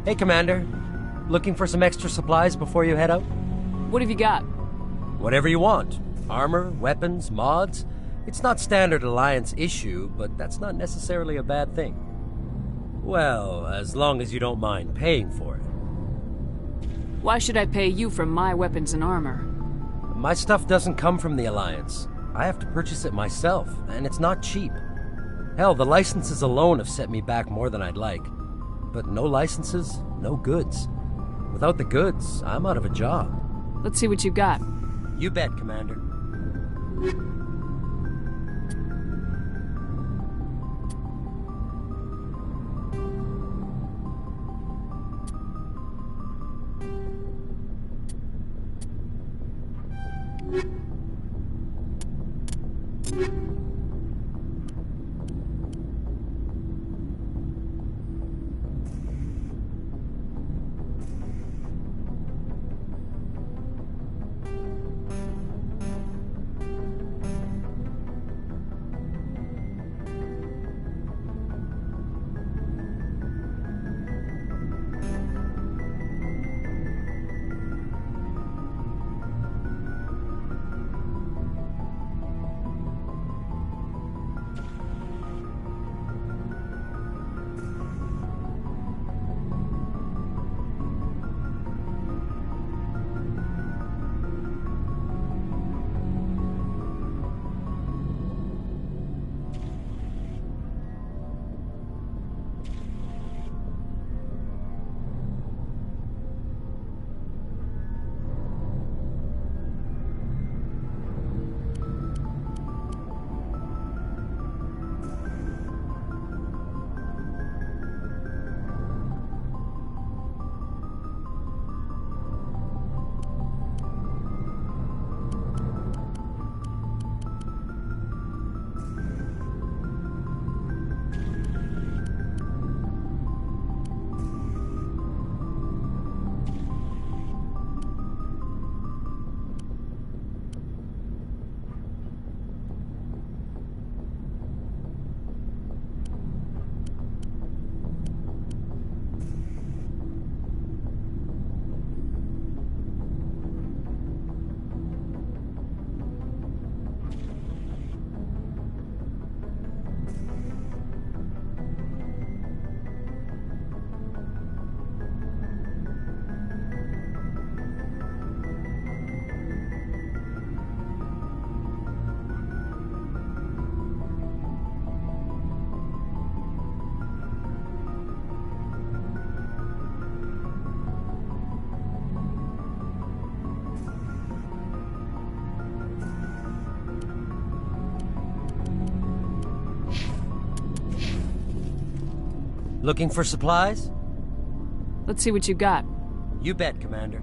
Hey, Commander. Looking for some extra supplies before you head out? What have you got? Whatever you want. Armor, weapons, mods. It's not standard Alliance issue, but that's not necessarily a bad thing. Well, as long as you don't mind paying for it. Why should I pay you for my weapons and armor? My stuff doesn't come from the Alliance. I have to purchase it myself, and it's not cheap. Hell, the licenses alone have set me back more than I'd like. But no licenses, no goods. Without the goods, I'm out of a job. Let's see what you got. You bet, Commander. Looking for supplies? Let's see what you got. You bet, Commander.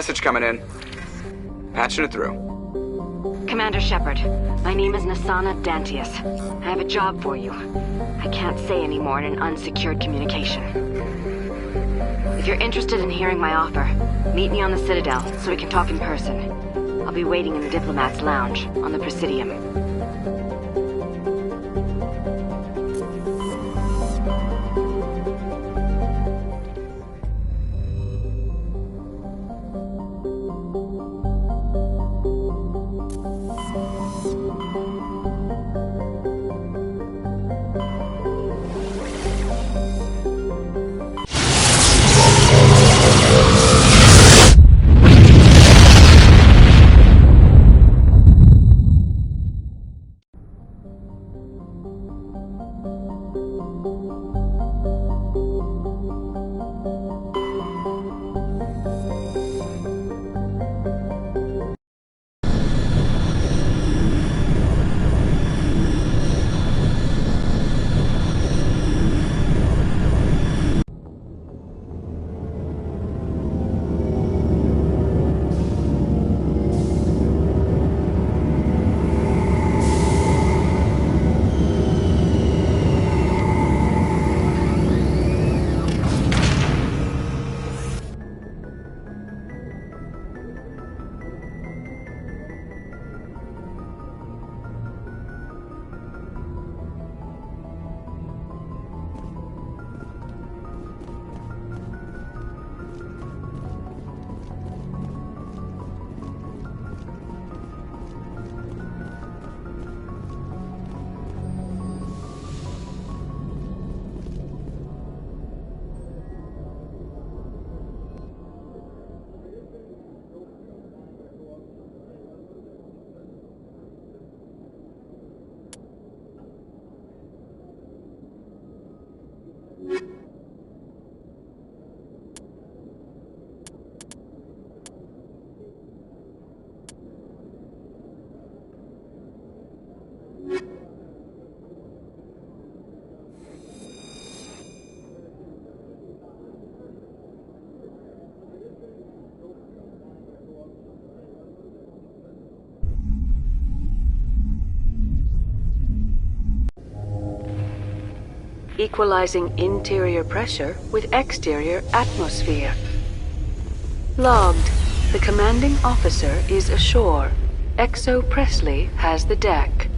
Message coming in. Patching it through. Commander Shepard, my name is Nasana Dantius. I have a job for you. I can't say any more in an unsecured communication. If you're interested in hearing my offer, meet me on the Citadel so we can talk in person. I'll be waiting in the Diplomat's Lounge on the Presidium. Equalizing interior pressure with exterior atmosphere. Logged. The commanding officer is ashore. Exo Presley has the deck.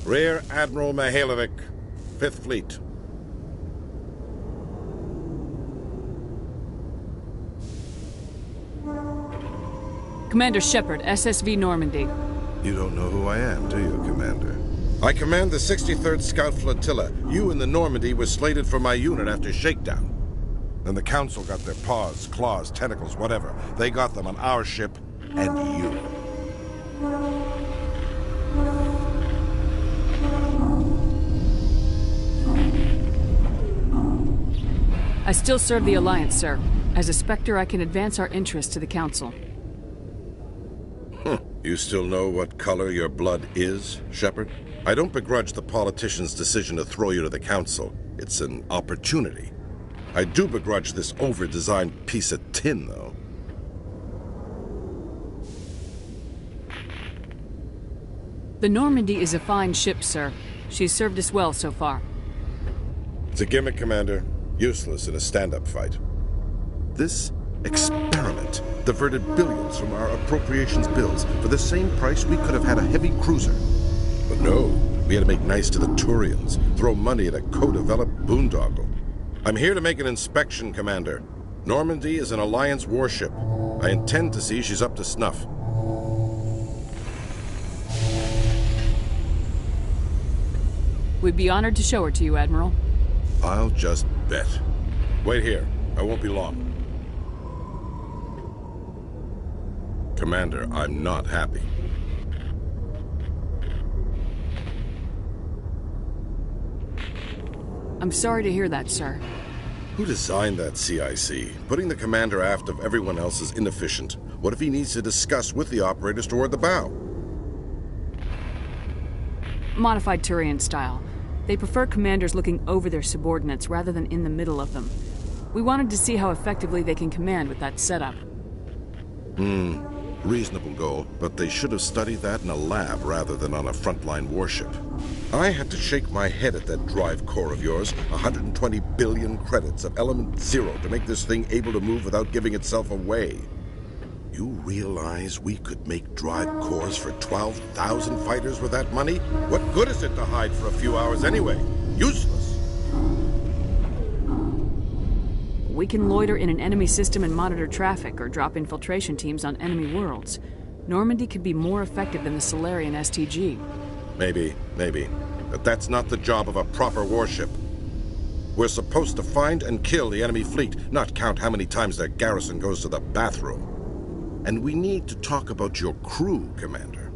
Rear Admiral Mihailovic, 5th Fleet. Commander Shepard, SSV Normandy. You don't know who I am, do you, Commander? I command the 63rd Scout Flotilla. You and the Normandy were slated for my unit after shakedown. Then the Council got their paws, claws, tentacles, whatever. They got them on our ship, and you. I still serve the Alliance, sir. As a Spectre, I can advance our interests to the Council. You still know what color your blood is, Shepard? I don't begrudge the politician's decision to throw you to the Council. It's an opportunity. I do begrudge this over-designed piece of tin, though. The Normandy is a fine ship, sir. She's served us well so far. It's a gimmick, Commander. Useless in a stand-up fight. This experiment diverted billions from our appropriations bills. For the same price, we could have had a heavy cruiser. But no, we had to make nice to the Turians, throw money at a co-developed boondoggle. I'm here to make an inspection, Commander. Normandy is an Alliance warship. I intend to see she's up to snuff. We'd be honored to show her to you, Admiral. I'll just bet. Wait here. I won't be long. Commander, I'm not happy. I'm sorry to hear that, sir. Who designed that CIC? Putting the commander aft of everyone else is inefficient. What if he needs to discuss with the operators toward the bow? Modified Turian style. They prefer commanders looking over their subordinates rather than in the middle of them. We wanted to see how effectively they can command with that setup. Reasonable goal, but they should have studied that in a lab rather than on a frontline warship. I had to shake my head at that drive core of yours. 120 billion credits of element 0 to make this thing able to move without giving itself away. You realize we could make drive cores for 12,000 fighters with that money? What good is it to hide for a few hours anyway? Useless. We can loiter in an enemy system and monitor traffic, or drop infiltration teams on enemy worlds. Normandy could be more effective than the Solarian STG. Maybe. But that's not the job of a proper warship. We're supposed to find and kill the enemy fleet, not count how many times their garrison goes to the bathroom. And we need to talk about your crew, Commander.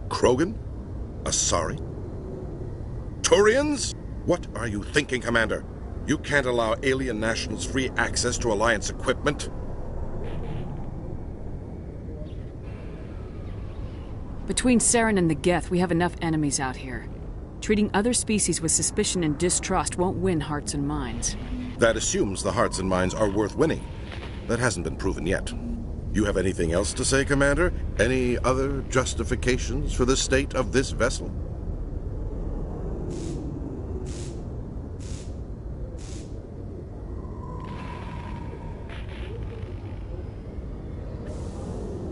Krogan? Asari? Turians? What are you thinking, Commander? You can't allow alien nationals free access to Alliance equipment. Between Saren and the Geth, we have enough enemies out here. Treating other species with suspicion and distrust won't win hearts and minds. That assumes the hearts and minds are worth winning. That hasn't been proven yet. You have anything else to say, Commander? Any other justifications for the state of this vessel?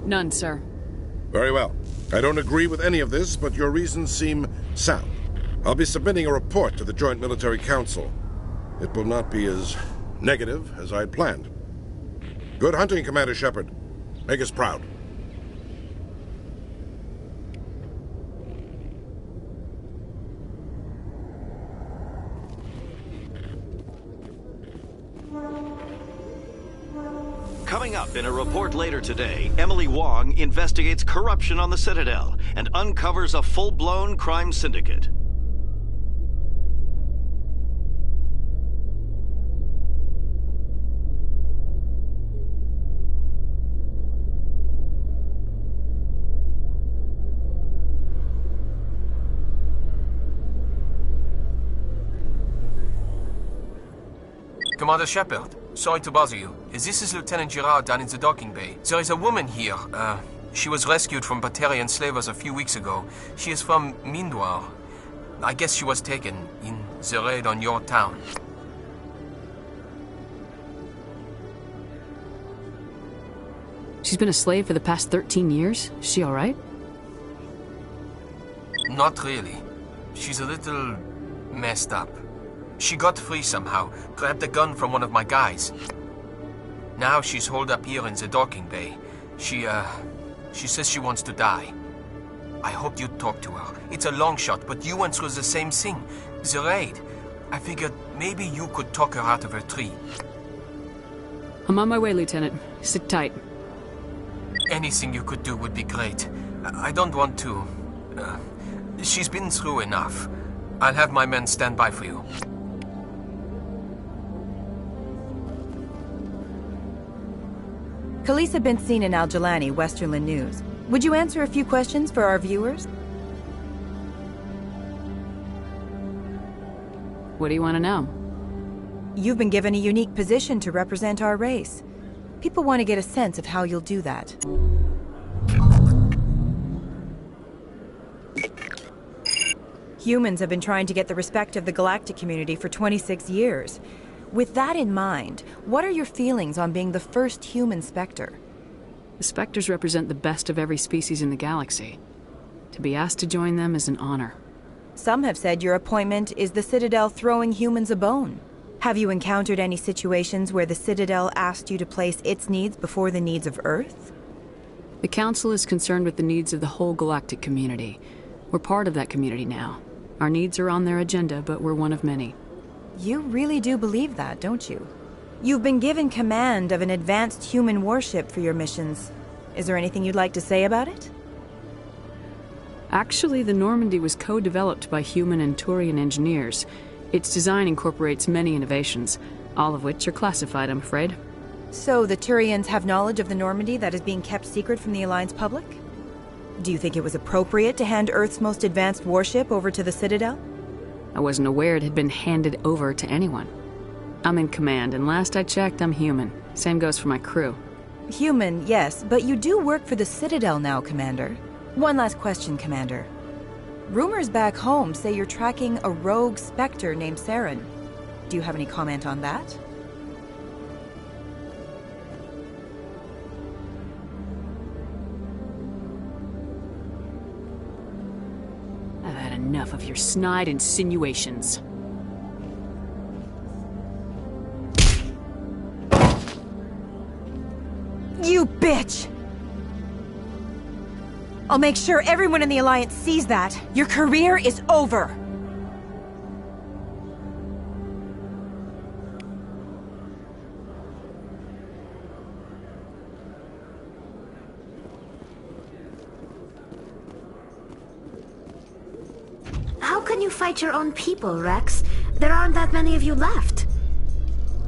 None, sir. Very well. I don't agree with any of this, but your reasons seem sound. I'll be submitting a report to the Joint Military Council. It will not be as negative as I'd planned. Good hunting, Commander Shepard. Make us proud. Coming up in a report later today, Emily Wong investigates corruption on the Citadel and uncovers a full-blown crime syndicate. Commander Shepard, sorry to bother you. This is Lieutenant Girard down in the docking bay. There is a woman here. She was rescued from Batarian slavers a few weeks ago. She is from Mindoir. I guess she was taken in the raid on your town. She's been a slave for the past 13 years? Is she alright? Not really. She's a little messed up. She got free somehow, grabbed a gun from one of my guys. Now she's holed up here in the docking bay. She says she wants to die. I hoped you'd talk to her. It's a long shot, but you went through the same thing. The raid. I figured maybe you could talk her out of her tree. I'm on my way, Lieutenant. Sit tight. Anything you could do would be great. I don't want to... she's been through enough. I'll have my men stand by for you. Khaleesa been seen in Al-Jalani, Westerland News. Would you answer a few questions for our viewers? What do you want to know? You've been given a unique position to represent our race. People want to get a sense of how you'll do that. Humans have been trying to get the respect of the galactic community for 26 years. With that in mind, what are your feelings on being the first human Spectre? The Spectres represent the best of every species in the galaxy. To be asked to join them is an honor. Some have said your appointment is the Citadel throwing humans a bone. Have you encountered any situations where the Citadel asked you to place its needs before the needs of Earth? The Council is concerned with the needs of the whole galactic community. We're part of that community now. Our needs are on their agenda, but we're one of many. You really do believe that, don't you? You've been given command of an advanced human warship for your missions. Is there anything you'd like to say about it? Actually, the Normandy was co-developed by human and Turian engineers. Its design incorporates many innovations, all of which are classified, I'm afraid. So the Turians have knowledge of the Normandy that is being kept secret from the Alliance public? Do you think it was appropriate to hand Earth's most advanced warship over to the Citadel? I wasn't aware it had been handed over to anyone. I'm in command, and last I checked, I'm human. Same goes for my crew. Human, yes, but you do work for the Citadel now, Commander. One last question, Commander. Rumors back home say you're tracking a rogue Spectre named Saren. Do you have any comment on that? I've had enough of your snide insinuations. You bitch! I'll make sure everyone in the Alliance sees that. Your career is over! How can you fight your own people, Rex? There aren't that many of you left.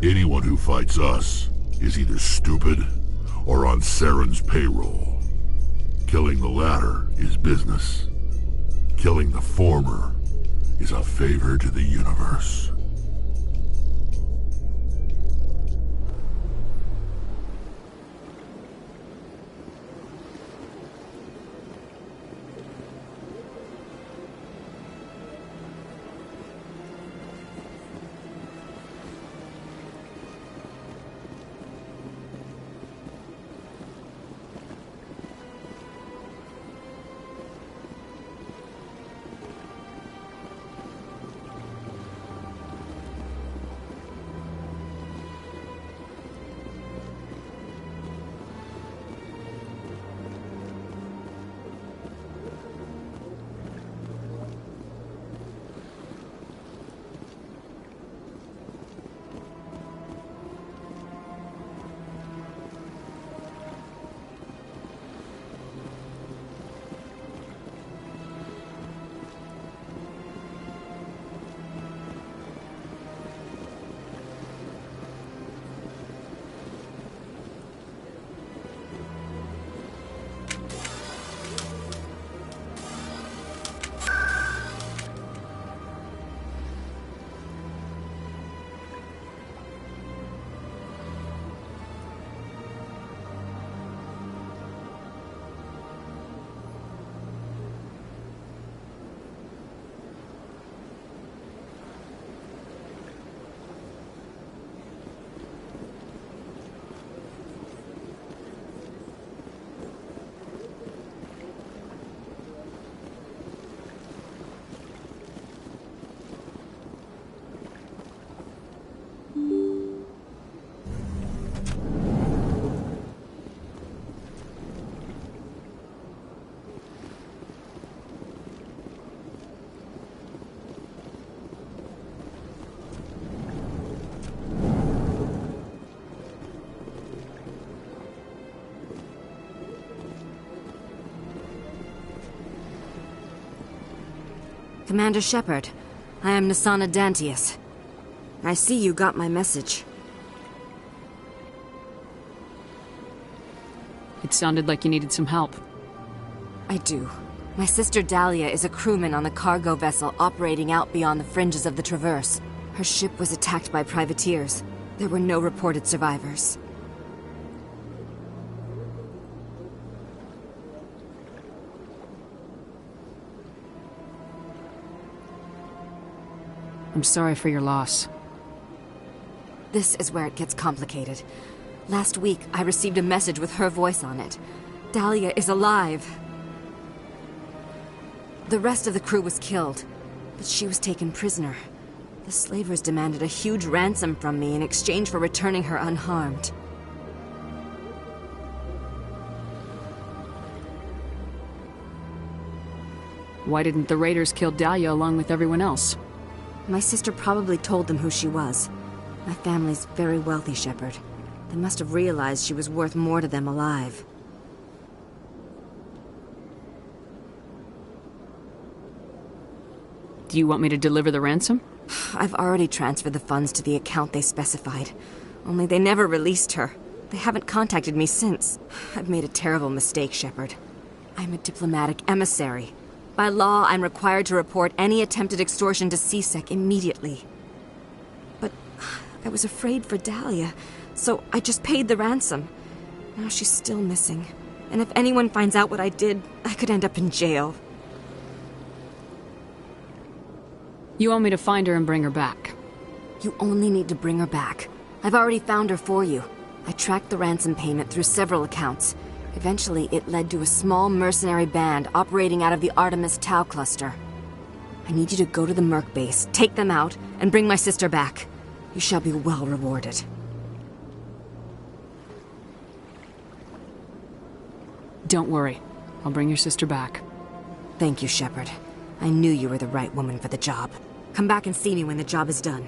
Anyone who fights us is either stupid or on Saren's payroll. Killing the latter is business. Killing the former is a favor to the universe. Commander Shepard, I am Nasana Dantius. I see you got my message. It sounded like you needed some help. I do. My sister Dahlia is a crewman on the cargo vessel operating out beyond the fringes of the Traverse. Her ship was attacked by privateers. There were no reported survivors. I'm sorry for your loss. This is where it gets complicated. Last week, I received a message with her voice on it. Dahlia is alive. The rest of the crew was killed, but she was taken prisoner. The slavers demanded a huge ransom from me in exchange for returning her unharmed. Why didn't the raiders kill Dahlia along with everyone else? My sister probably told them who she was. My family's very wealthy, Shepard. They must have realized she was worth more to them alive. Do you want me to deliver the ransom? I've already transferred the funds to the account they specified. Only they never released her. They haven't contacted me since. I've made a terrible mistake, Shepard. I'm a diplomatic emissary. By law, I'm required to report any attempted extortion to CSEC immediately. But I was afraid for Dahlia, so I just paid the ransom. Now she's still missing. And if anyone finds out what I did, I could end up in jail. You want me to find her and bring her back? You only need to bring her back. I've already found her for you. I tracked the ransom payment through several accounts. Eventually, it led to a small mercenary band operating out of the Artemis Tau cluster. I need you to go to the Merc base, take them out, and bring my sister back. You shall be well rewarded. Don't worry. I'll bring your sister back. Thank you, Shepard. I knew you were the right woman for the job. Come back and see me when the job is done.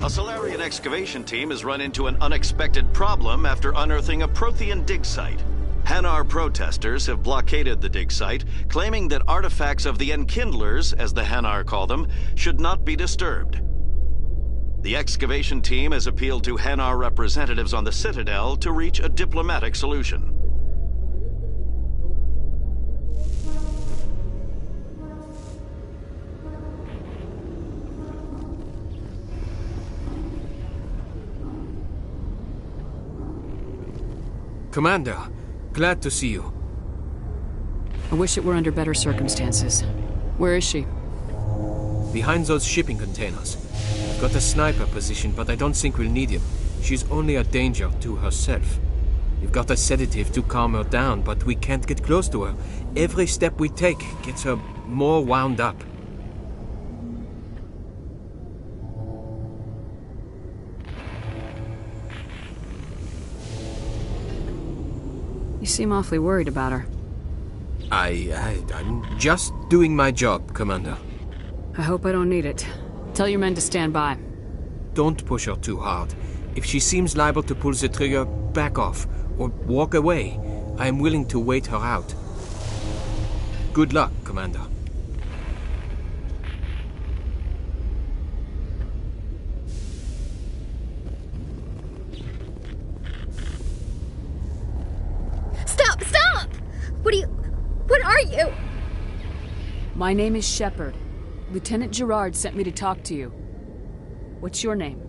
A Solarian excavation team has run into an unexpected problem after unearthing a Prothean dig site. Hanar protesters have blockaded the dig site, claiming that artifacts of the Enkindlers, as the Hanar call them, should not be disturbed. The excavation team has appealed to Hanar representatives on the Citadel to reach a diplomatic solution. Commander, glad to see you. I wish it were under better circumstances. Where is she? Behind those shipping containers. I've got a sniper position, but I don't think we'll need him. She's only a danger to herself. We've got a sedative to calm her down, but we can't get close to her. Every step we take gets her more wound up. You seem awfully worried about her. I'm just doing my job, Commander. I hope I don't need it. Tell your men to stand by. Don't push her too hard. If she seems liable to pull the trigger, back off, or walk away. I am willing to wait her out. Good luck, Commander. Stop! What are you? My name is Shepard. Lieutenant Gerard sent me to talk to you. What's your name?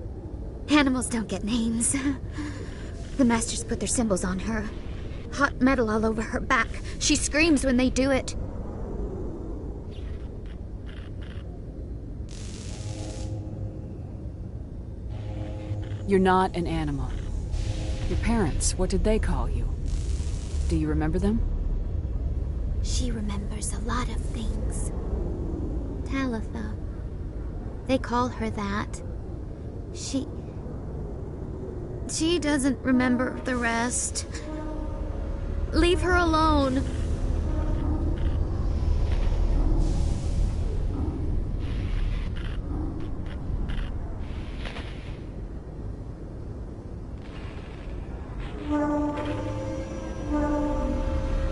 Animals don't get names. The Masters put their symbols on her. Hot metal all over her back. She screams when they do it. You're not an animal. Your parents, what did they call you? Do you remember them? She remembers a lot of things. Talitha. They call her that. She doesn't remember the rest. Leave her alone.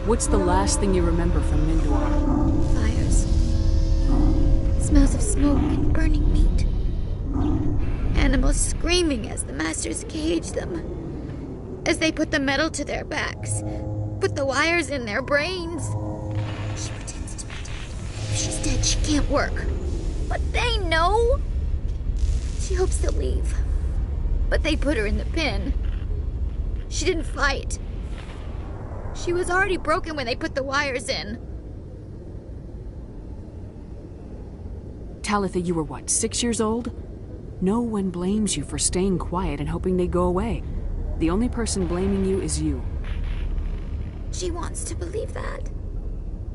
What's the last thing you remember from Mindwar? Fires. Smells of smoke and burning meat. Animals screaming as the masters cage them. As they put the metal to their backs. Put the wires in their brains. She pretends to be dead. If she's dead, she can't work. But they know. She hopes to leave. But they put her in the pen. She didn't fight. She was already broken when they put the wires in. Talitha, you were what, 6 years old? No one blames you for staying quiet and hoping they go away. The only person blaming you is you. She wants to believe that.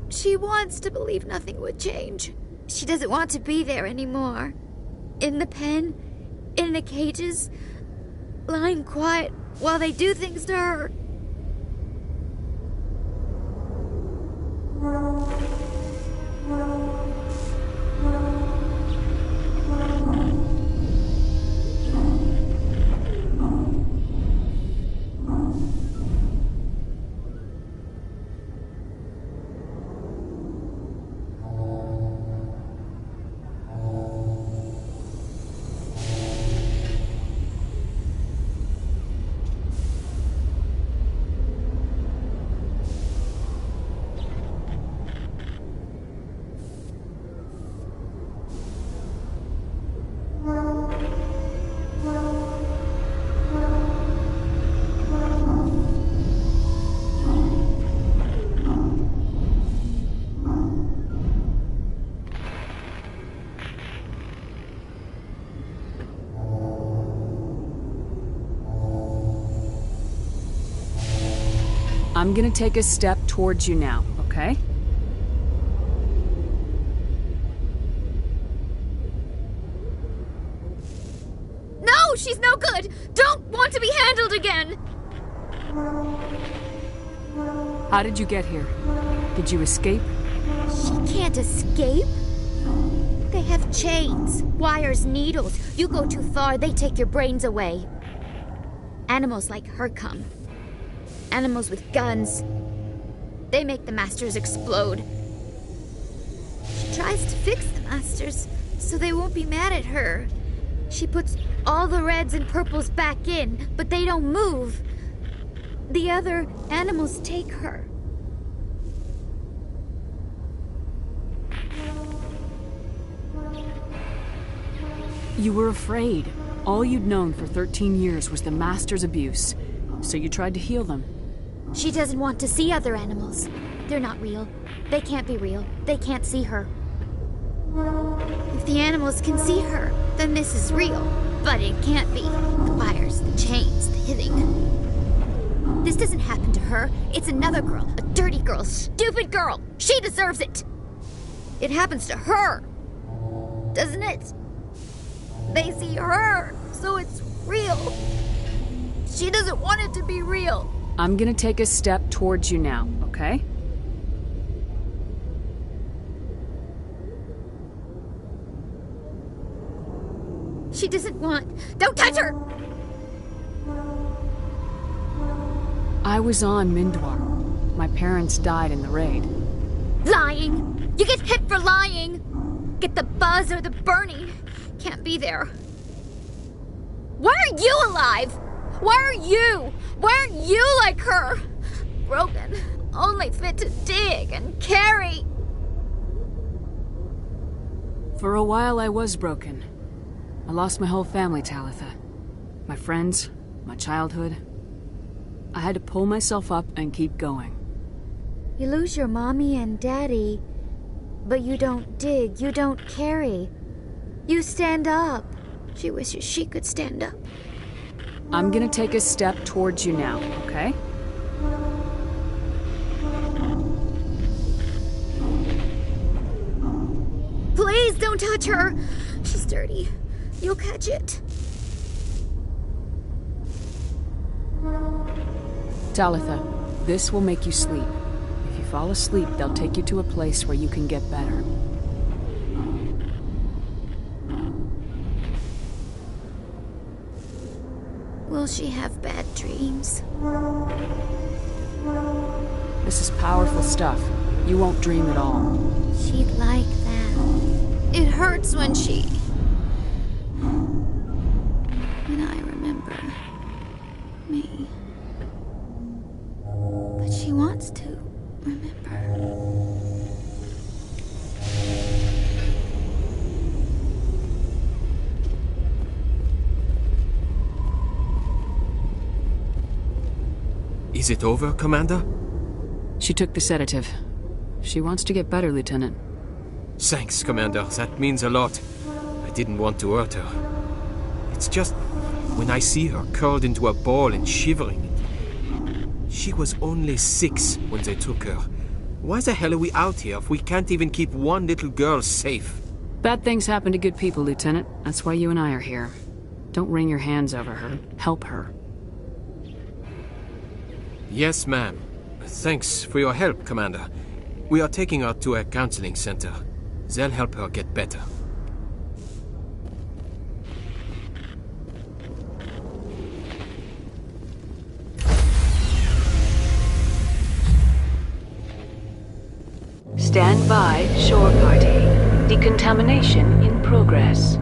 She wants to believe nothing would change. She doesn't want to be there anymore. In the pen, in the cages, lying quiet while they do things to her. I'm gonna take a step towards you now, okay? No, she's no good! Don't want to be handled again! How did you get here? Did you escape? She can't escape. They have chains, wires, needles. You go too far, they take your brains away. Animals like her come. Animals with guns. They make the masters explode. She tries to fix the masters so they won't be mad at her. She puts all the reds and purples back in, but they don't move. The other animals take her. You were afraid. All you'd known for 13 years was the Master's abuse, so you tried to heal them. She doesn't want to see other animals. They're not real. They can't be real. They can't see her. If the animals can see her, then this is real. But it can't be. The wires, the chains, the hitting. This doesn't happen to her. It's another girl. A dirty girl. Stupid girl. She deserves it. It happens to her. Doesn't it? They see her, so it's real. She doesn't want it to be real. I'm gonna take a step towards you now, okay? She doesn't want... Don't touch her! I was on Mindwar. My parents died in the raid. Lying! You get hit for lying! Get the buzz or the burning. Can't be there. Why are you alive? Why are you? Why aren't you like her? Broken. Only fit to dig and carry. For a while I was broken. I lost my whole family, Talitha. My friends, my childhood. I had to pull myself up and keep going. You lose your mommy and daddy, but you don't dig, you don't carry. You stand up. She wishes she could stand up. I'm gonna take a step towards you now, okay? Please don't touch her. She's dirty. You'll catch it. Talitha, This will make you sleep. If you fall asleep, they'll take you to a place where you can get better. Will she have bad dreams? This is powerful stuff. You won't dream at all. She'd like that. It hurts when I remember me. But she wants to remember. Is it over, Commander? She took the sedative. She wants to get better, Lieutenant. Thanks, Commander. That means a lot. I didn't want to hurt her. It's just, when I see her curled into a ball and shivering. She was only 6 when they took her. Why the hell are we out here if we can't even keep one little girl safe? Bad things happen to good people, Lieutenant. That's why you and I are here. Don't wring your hands over her. Help her. Yes, ma'am. Thanks for your help, Commander. We are taking her to a counseling center. They'll help her get better. Stand by, shore party. Decontamination in progress.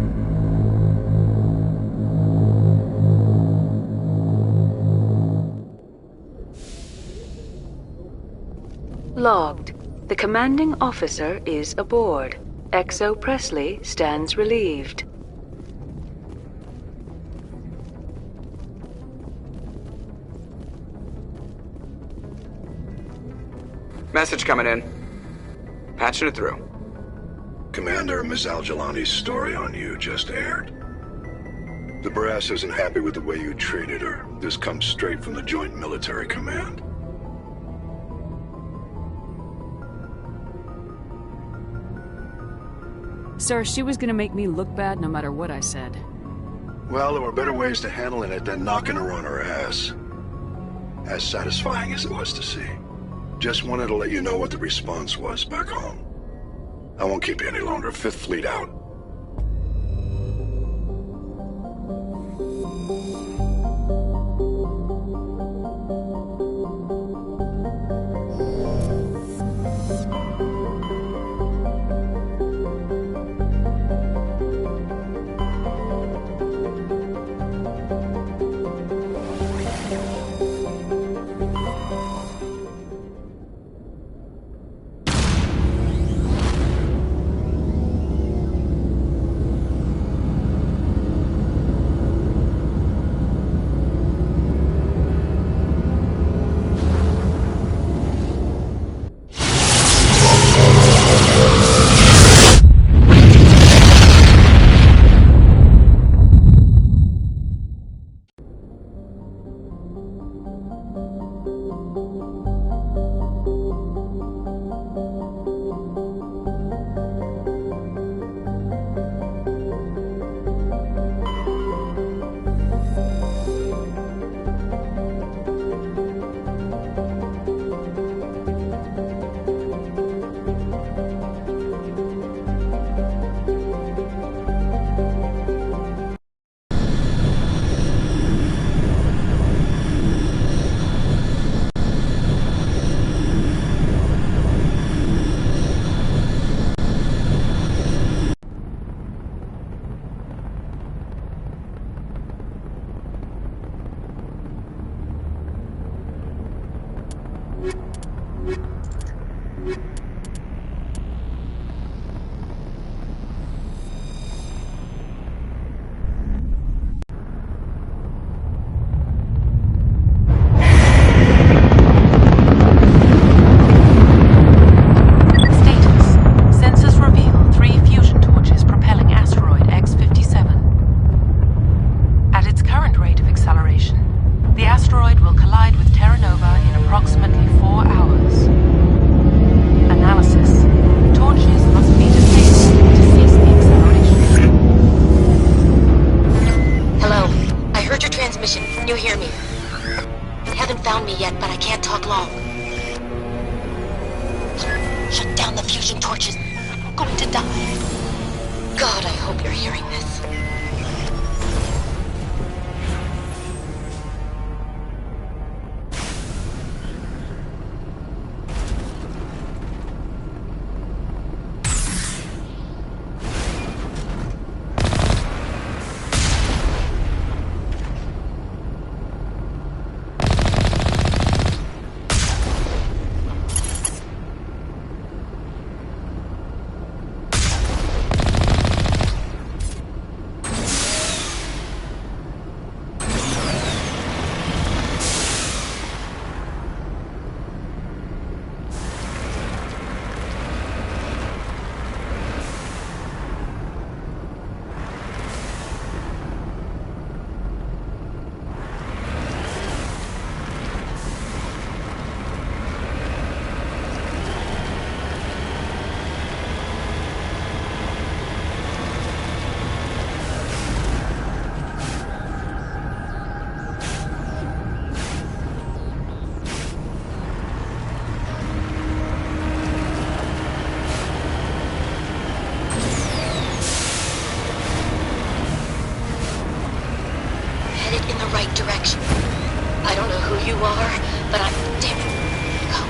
Logged. The commanding officer is aboard. XO Presley stands relieved. Message coming in. Patching it through. Commander, Ms. Al-Jalani's story on you just aired. The brass isn't happy with the way you treated her. This comes straight from the Joint Military Command. Sir, she was gonna make me look bad no matter what I said. Well, there were better ways to handling it than knocking her on her ass. As satisfying as it was to see. Just wanted to let you know what the response was back home. I won't keep you any longer. Fifth Fleet out. Haven't found me yet, but I can't talk long. Shut down the fusion torches. I'm going to die. God, I hope you're hearing this. Direction. I don't know who you are, but I'm damn. Go.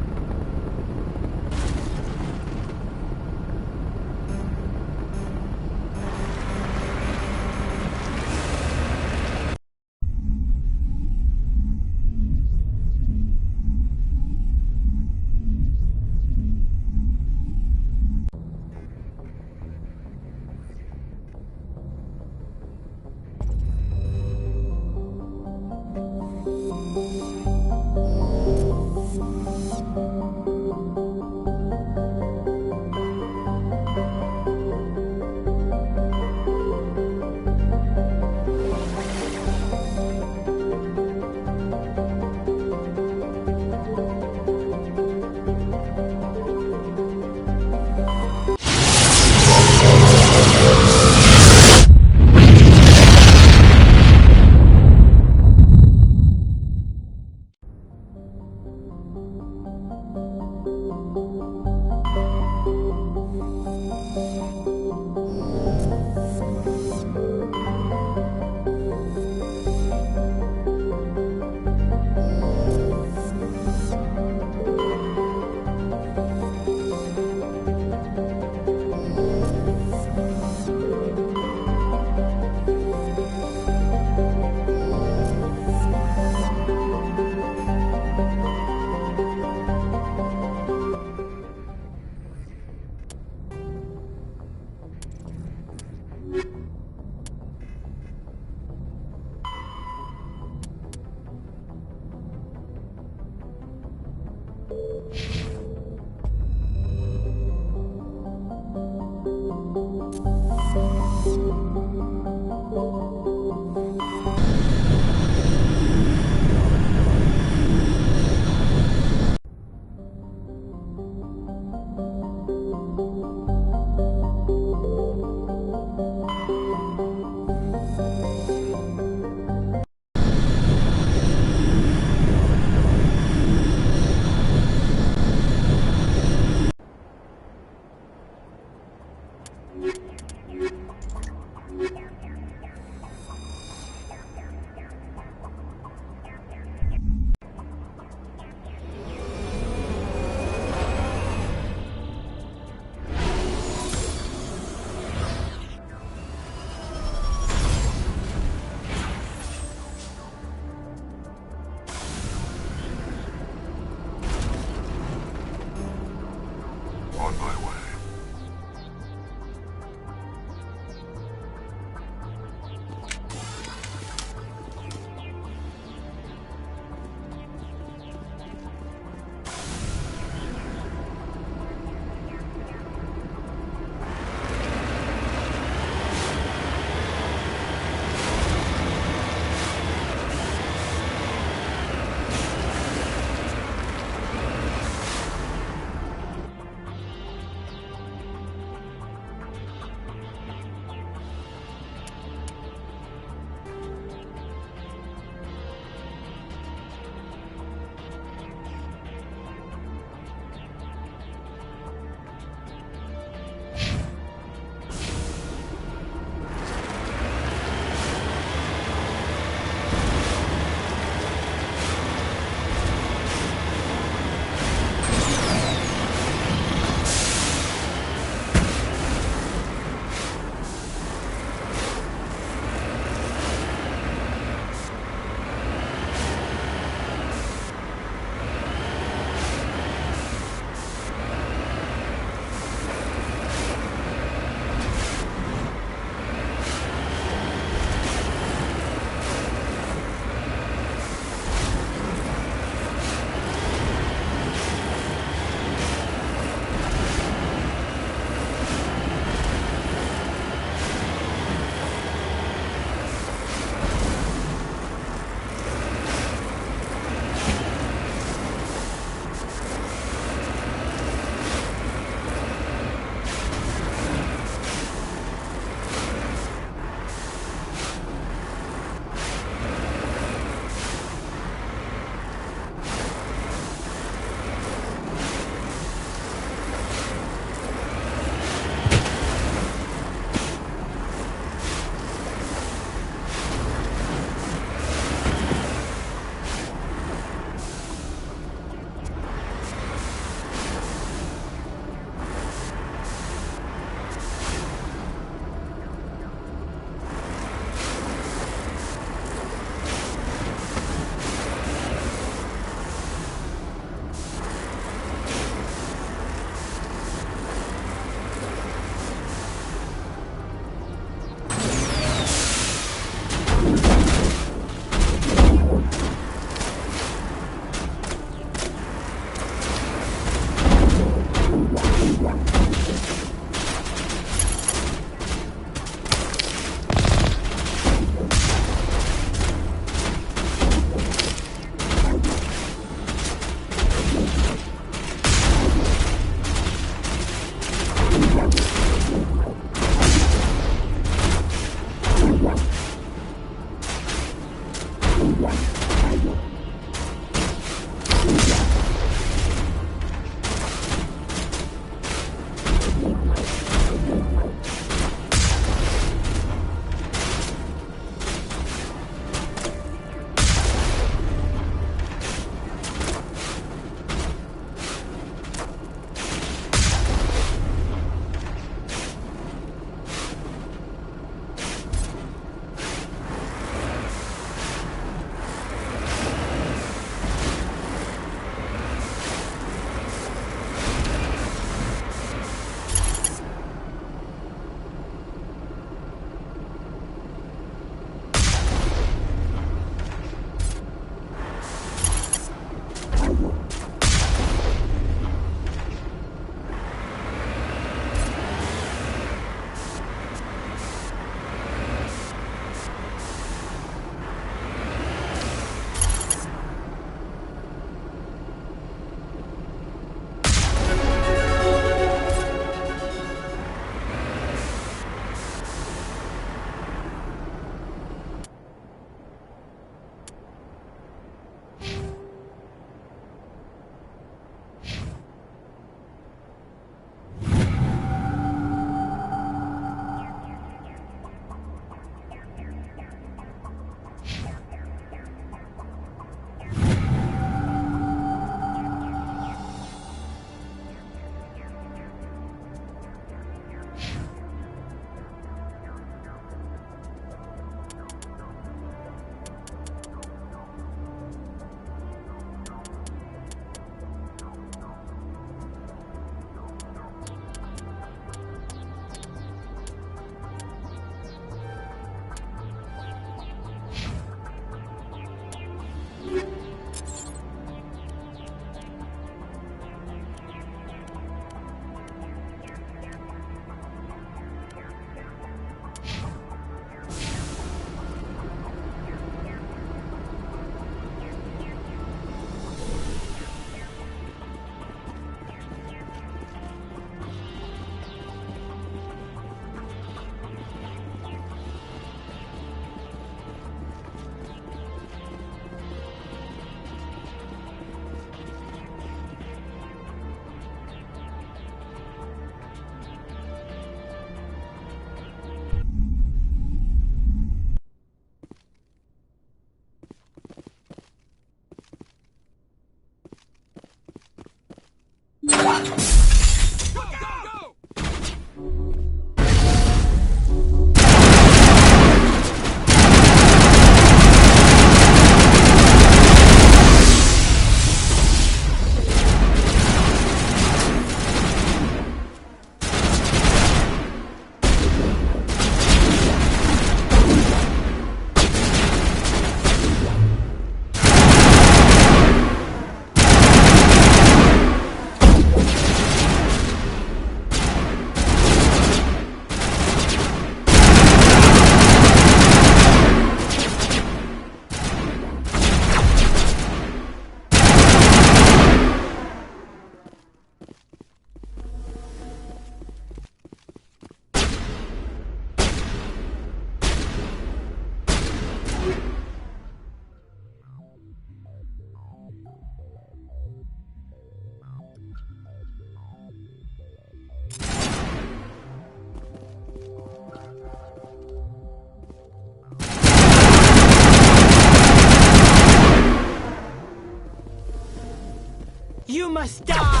You must die!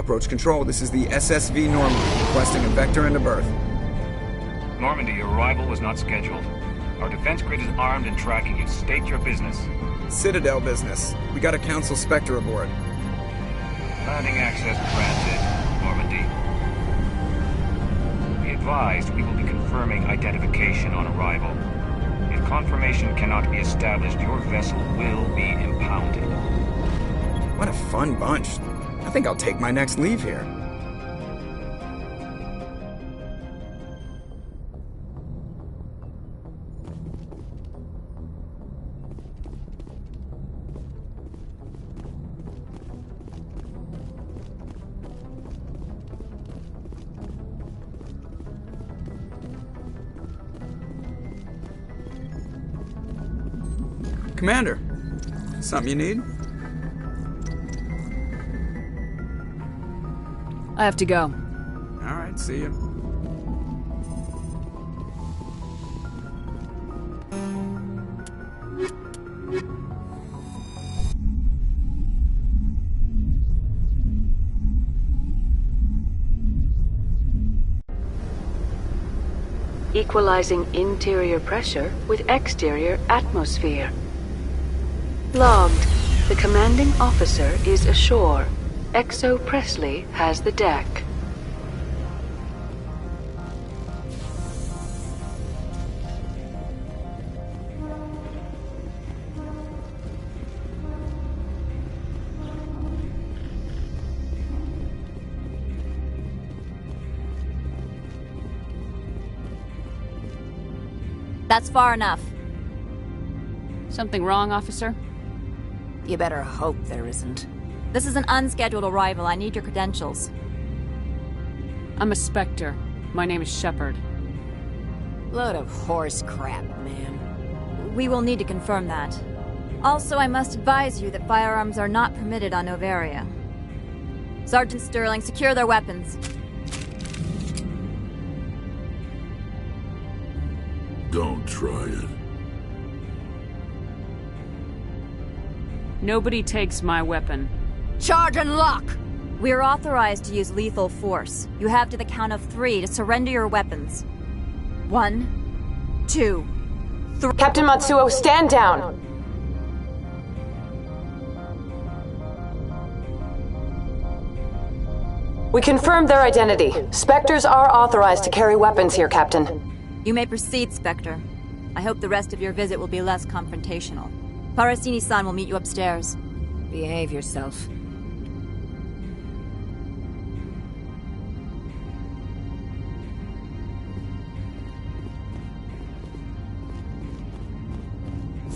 Approach control, this is the SSV Normandy, requesting a vector into berth. Normandy, your arrival was not scheduled. Our defense grid is armed and tracking you. State your business. Citadel business. We got a Council Spectre aboard. Landing access granted, Normandy. Be advised, we will be confirming identification on arrival. If confirmation cannot be established, your vessel will be impounded. What a fun bunch. I think I'll take my next leave here. Commander, something you need? I have to go. All right, see you. Equalizing interior pressure with exterior atmosphere. Logged. The commanding officer is ashore. Exo Presley has the deck. That's far enough. Something wrong, officer? You better hope there isn't. This is an unscheduled arrival. I need your credentials. I'm a Spectre. My name is Shepard. Load of horse crap, man. We will need to confirm that. Also, I must advise you that firearms are not permitted on Novaria. Sergeant Sterling, secure their weapons. Don't try it. Nobody takes my weapon. Charge and lock! We are authorized to use lethal force. You have to the count of 3 to surrender your weapons. 1, 2, 3. Captain Matsuo, stand down! We confirmed their identity. Spectres are authorized to carry weapons here, Captain. You may proceed, Spectre. I hope the rest of your visit will be less confrontational. Parasini-san will meet you upstairs. Behave yourself.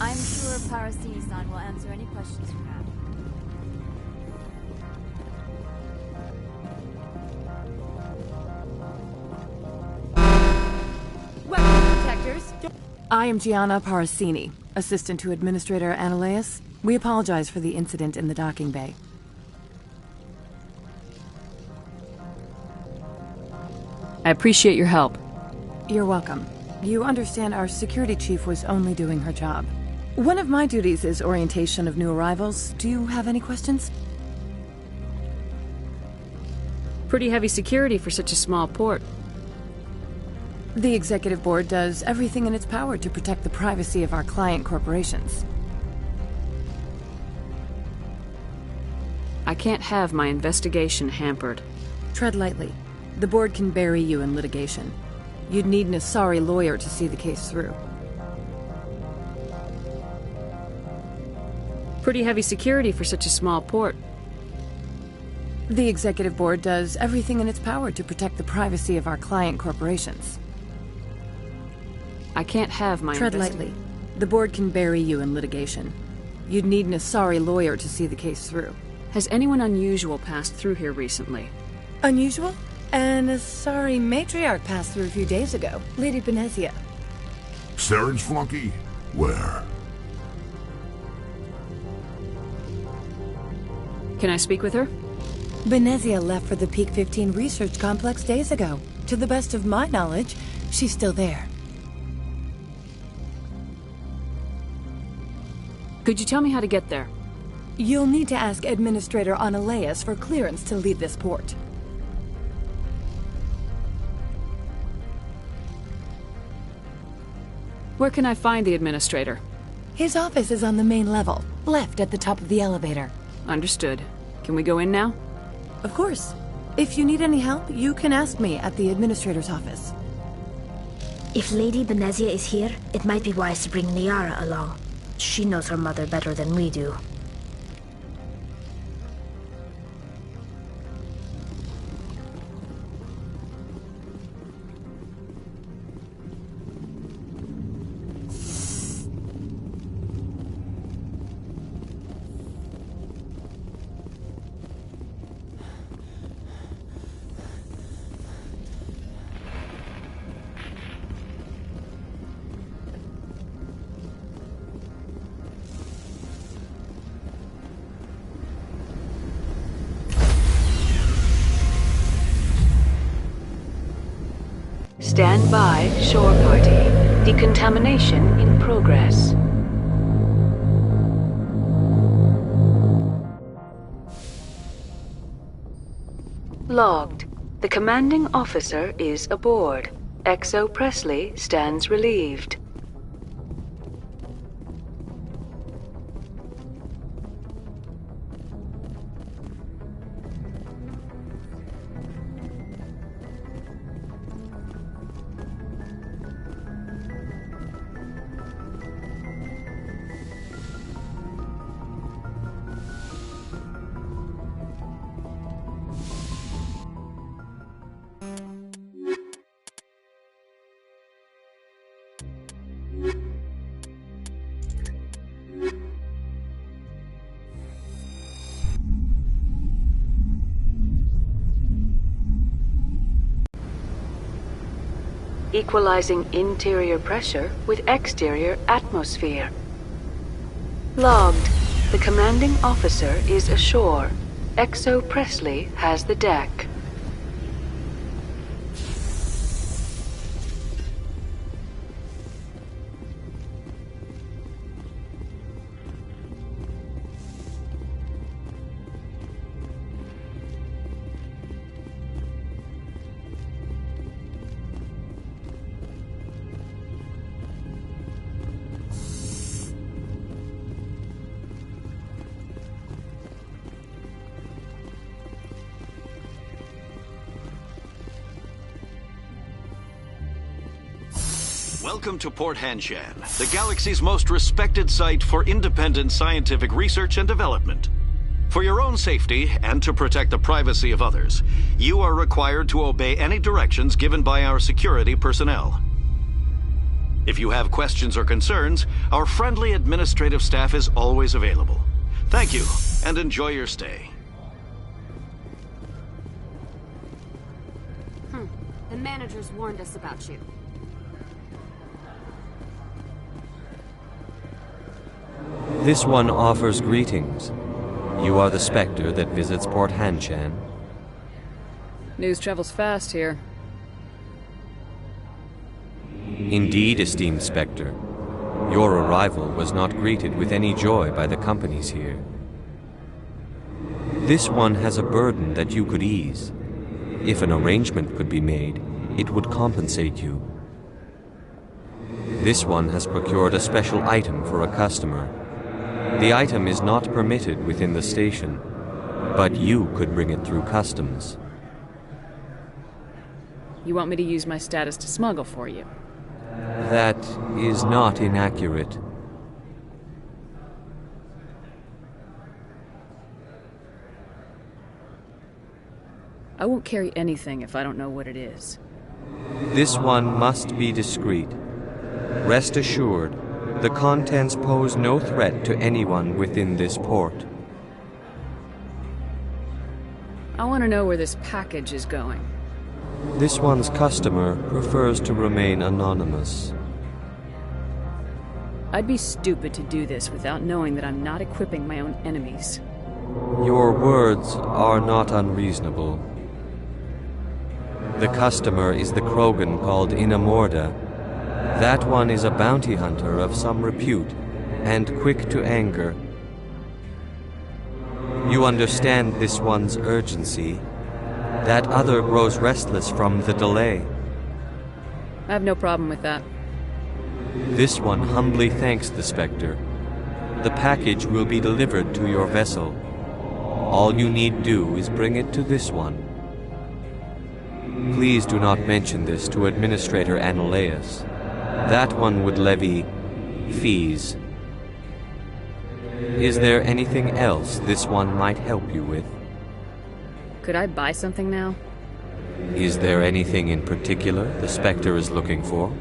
I'm sure Parasini-san will answer any questions you have. Weapon detectors. I am Gianna Parasini, assistant to Administrator Ananias. We apologize for the incident in the docking bay. I appreciate your help. You're welcome. You understand our security chief was only doing her job. One of my duties is orientation of new arrivals. Do you have any questions? Pretty heavy security for such a small port. The Executive Board does everything in its power to protect the privacy of our client corporations. I can't have my investigation hampered. Tread lightly. The Board can bury you in litigation. You'd need an Asari lawyer to see the case through. Pretty heavy security for such a small port. The Executive Board does everything in its power to protect the privacy of our client corporations. I can't have my Tread lightly. The Board can bury you in litigation. You'd need an Asari lawyer to see the case through. Has anyone unusual passed through here recently? Unusual? An Asari matriarch passed through a few days ago. Lady Benezia. Saren's flunky? Where? Can I speak with her? Benezia left for the Peak 15 research complex days ago. To the best of my knowledge, she's still there. Could you tell me how to get there? You'll need to ask Administrator Analeas for clearance to leave this port. Where can I find the Administrator? His office is on the main level, left at the top of the elevator. Understood. Can we go in now? Of course. If you need any help, you can ask me at the Administrator's office. If Lady Benezia is here, it might be wise to bring Niara along. She knows her mother better than we do. Stand by, shore party. Decontamination in progress. Logged. The commanding officer is aboard. XO Presley stands relieved. Equalizing interior pressure with exterior atmosphere. Logged. The commanding officer is ashore. XO Presley has the deck. Welcome to Port Hanshan, the galaxy's most respected site for independent scientific research and development. For your own safety and to protect the privacy of others, you are required to obey any directions given by our security personnel. If you have questions or concerns, our friendly administrative staff is always available. Thank you, and enjoy your stay. The managers warned us about you. This one offers greetings. You are the Spectre that visits Port Hanshan. News travels fast here. Indeed, esteemed Spectre. Your arrival was not greeted with any joy by the companies here. This one has a burden that you could ease. If an arrangement could be made, it would compensate you. This one has procured a special item for a customer. The item is not permitted within the station, but you could bring it through customs. You want me to use my status to smuggle for you? That is not inaccurate. I won't carry anything if I don't know what it is. This one must be discreet. Rest assured, the contents pose no threat to anyone within this port. I want to know where this package is going. This one's customer prefers to remain anonymous. I'd be stupid to do this without knowing that I'm not equipping my own enemies. Your words are not unreasonable. The customer is the Krogan called Inamorda. That one is a bounty hunter of some repute, and quick to anger. You understand this one's urgency. That other grows restless from the delay. I have no problem with that. This one humbly thanks the Spectre. The package will be delivered to your vessel. All you need do is bring it to this one. Please do not mention this to Administrator Analeus. That one would levy fees. Is there anything else this one might help you with? Could I buy something now? Is there anything in particular the Spectre is looking for?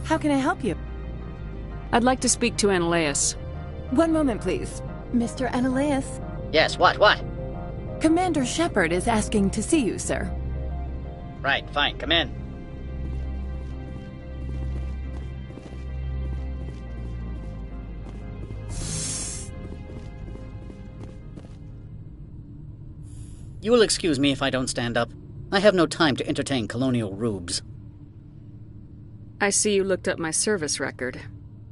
How can I help you? I'd like to speak to Analeus. One moment, please. Mr. Analeus? Yes, what? Commander Shepard is asking to see you, sir. Right, fine, come in. You will excuse me if I don't stand up. I have no time to entertain colonial rubes. I see you looked up my service record.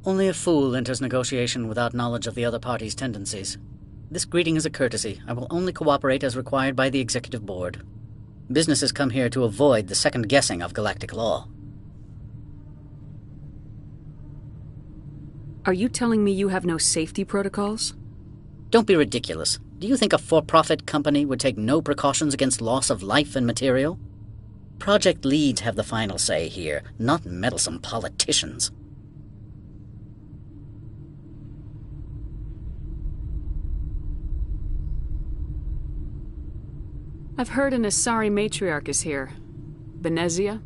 Only a fool enters negotiation without knowledge of the other party's tendencies. This greeting is a courtesy. I will only cooperate as required by the Executive Board. Businesses come here to avoid the second guessing of galactic law. Are you telling me you have no safety protocols? Don't be ridiculous. Do you think a for-profit company would take no precautions against loss of life and material? Project leads have the final say here, not meddlesome politicians. I've heard an Asari matriarch is here. Benezia?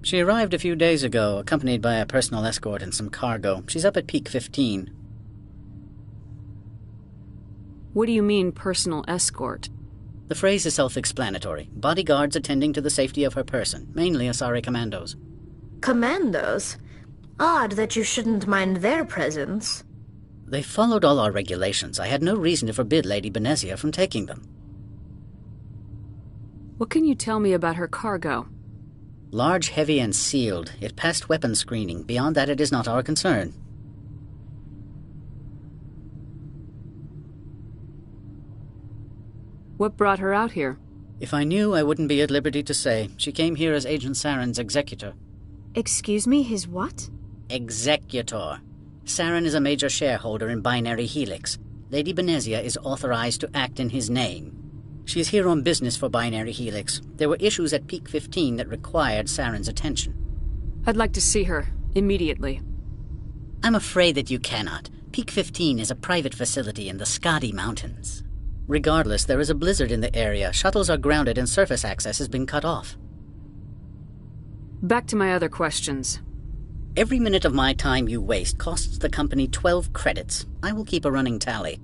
She arrived a few days ago, accompanied by a personal escort and some cargo. She's up at Peak 15. What do you mean, personal escort? The phrase is self-explanatory. Bodyguards attending to the safety of her person, mainly Asari commandos. Commandos? Odd that you shouldn't mind their presence. They followed all our regulations. I had no reason to forbid Lady Benezia from taking them. What can you tell me about her cargo? Large, heavy, and sealed. It passed weapons screening. Beyond that, it is not our concern. What brought her out here? If I knew, I wouldn't be at liberty to say. She came here as Agent Saren's executor. Excuse me, his what? Executor. Saren is a major shareholder in Binary Helix. Lady Benezia is authorized to act in his name. She is here on business for Binary Helix. There were issues at Peak 15 that required Saren's attention. I'd like to see her, immediately. I'm afraid that you cannot. Peak 15 is a private facility in the Skadi Mountains. Regardless, there is a blizzard in the area. Shuttles are grounded and surface access has been cut off. Back to my other questions. Every minute of my time you waste costs the company 12 credits. I will keep a running tally.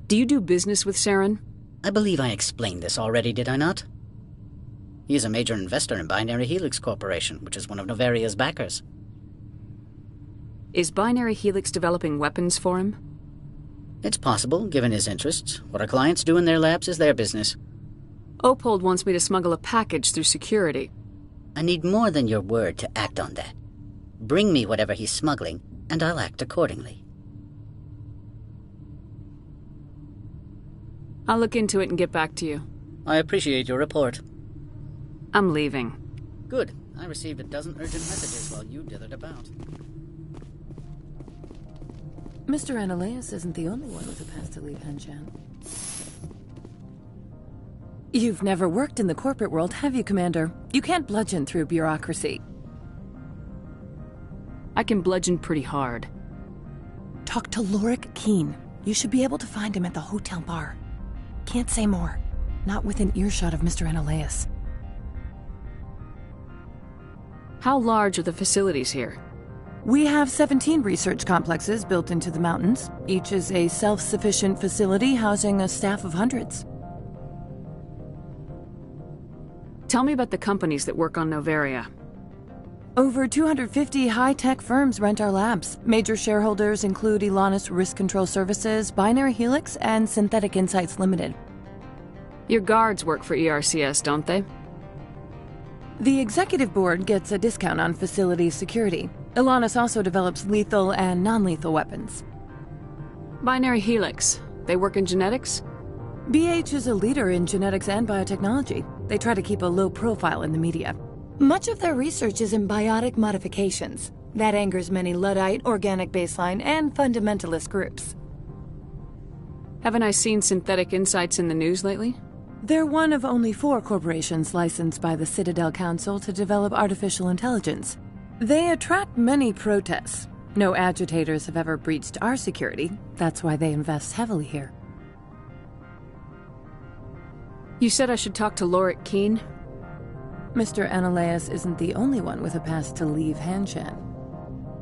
Do you do business with Saren? I believe I explained this already, did I not? He is a major investor in Binary Helix Corporation, which is one of Novaria's backers. Is Binary Helix developing weapons for him? It's possible, given his interests. What our clients do in their labs is their business. Opold wants me to smuggle a package through security. I need more than your word to act on that. Bring me whatever he's smuggling, and I'll act accordingly. I'll look into it and get back to you. I appreciate your report. I'm leaving. Good. I received a dozen urgent messages while you dithered about. Mr. Ananias isn't the only one with a pass to leave Hanshan. You've never worked in the corporate world, have you, Commander? You can't bludgeon through bureaucracy. I can bludgeon pretty hard. Talk to Lorik Keene. You should be able to find him at the hotel bar. Can't say more. Not within earshot of Mr. Ananias. How large are the facilities here? We have 17 research complexes built into the mountains. Each is a self-sufficient facility housing a staff of hundreds. Tell me about the companies that work on Noveria. Over 250 high-tech firms rent our labs. Major shareholders include Elanis Risk Control Services, Binary Helix, and Synthetic Insights Limited. Your guards work for ERCS, don't they? The executive board gets a discount on facility security. Elanis also develops lethal and non-lethal weapons. Binary Helix. They work in genetics? BH is a leader in genetics and biotechnology. They try to keep a low profile in the media. Much of their research is in biotic modifications. That angers many Luddite, organic baseline, and fundamentalist groups. Haven't I seen Synthetic Insights in the news lately? They're one of only 4 corporations licensed by the Citadel Council to develop artificial intelligence. They attract many protests. No agitators have ever breached our security. That's why they invest heavily here. You said I should talk to Lorik Keene? Mr. Ananias isn't the only one with a pass to leave Hanshan.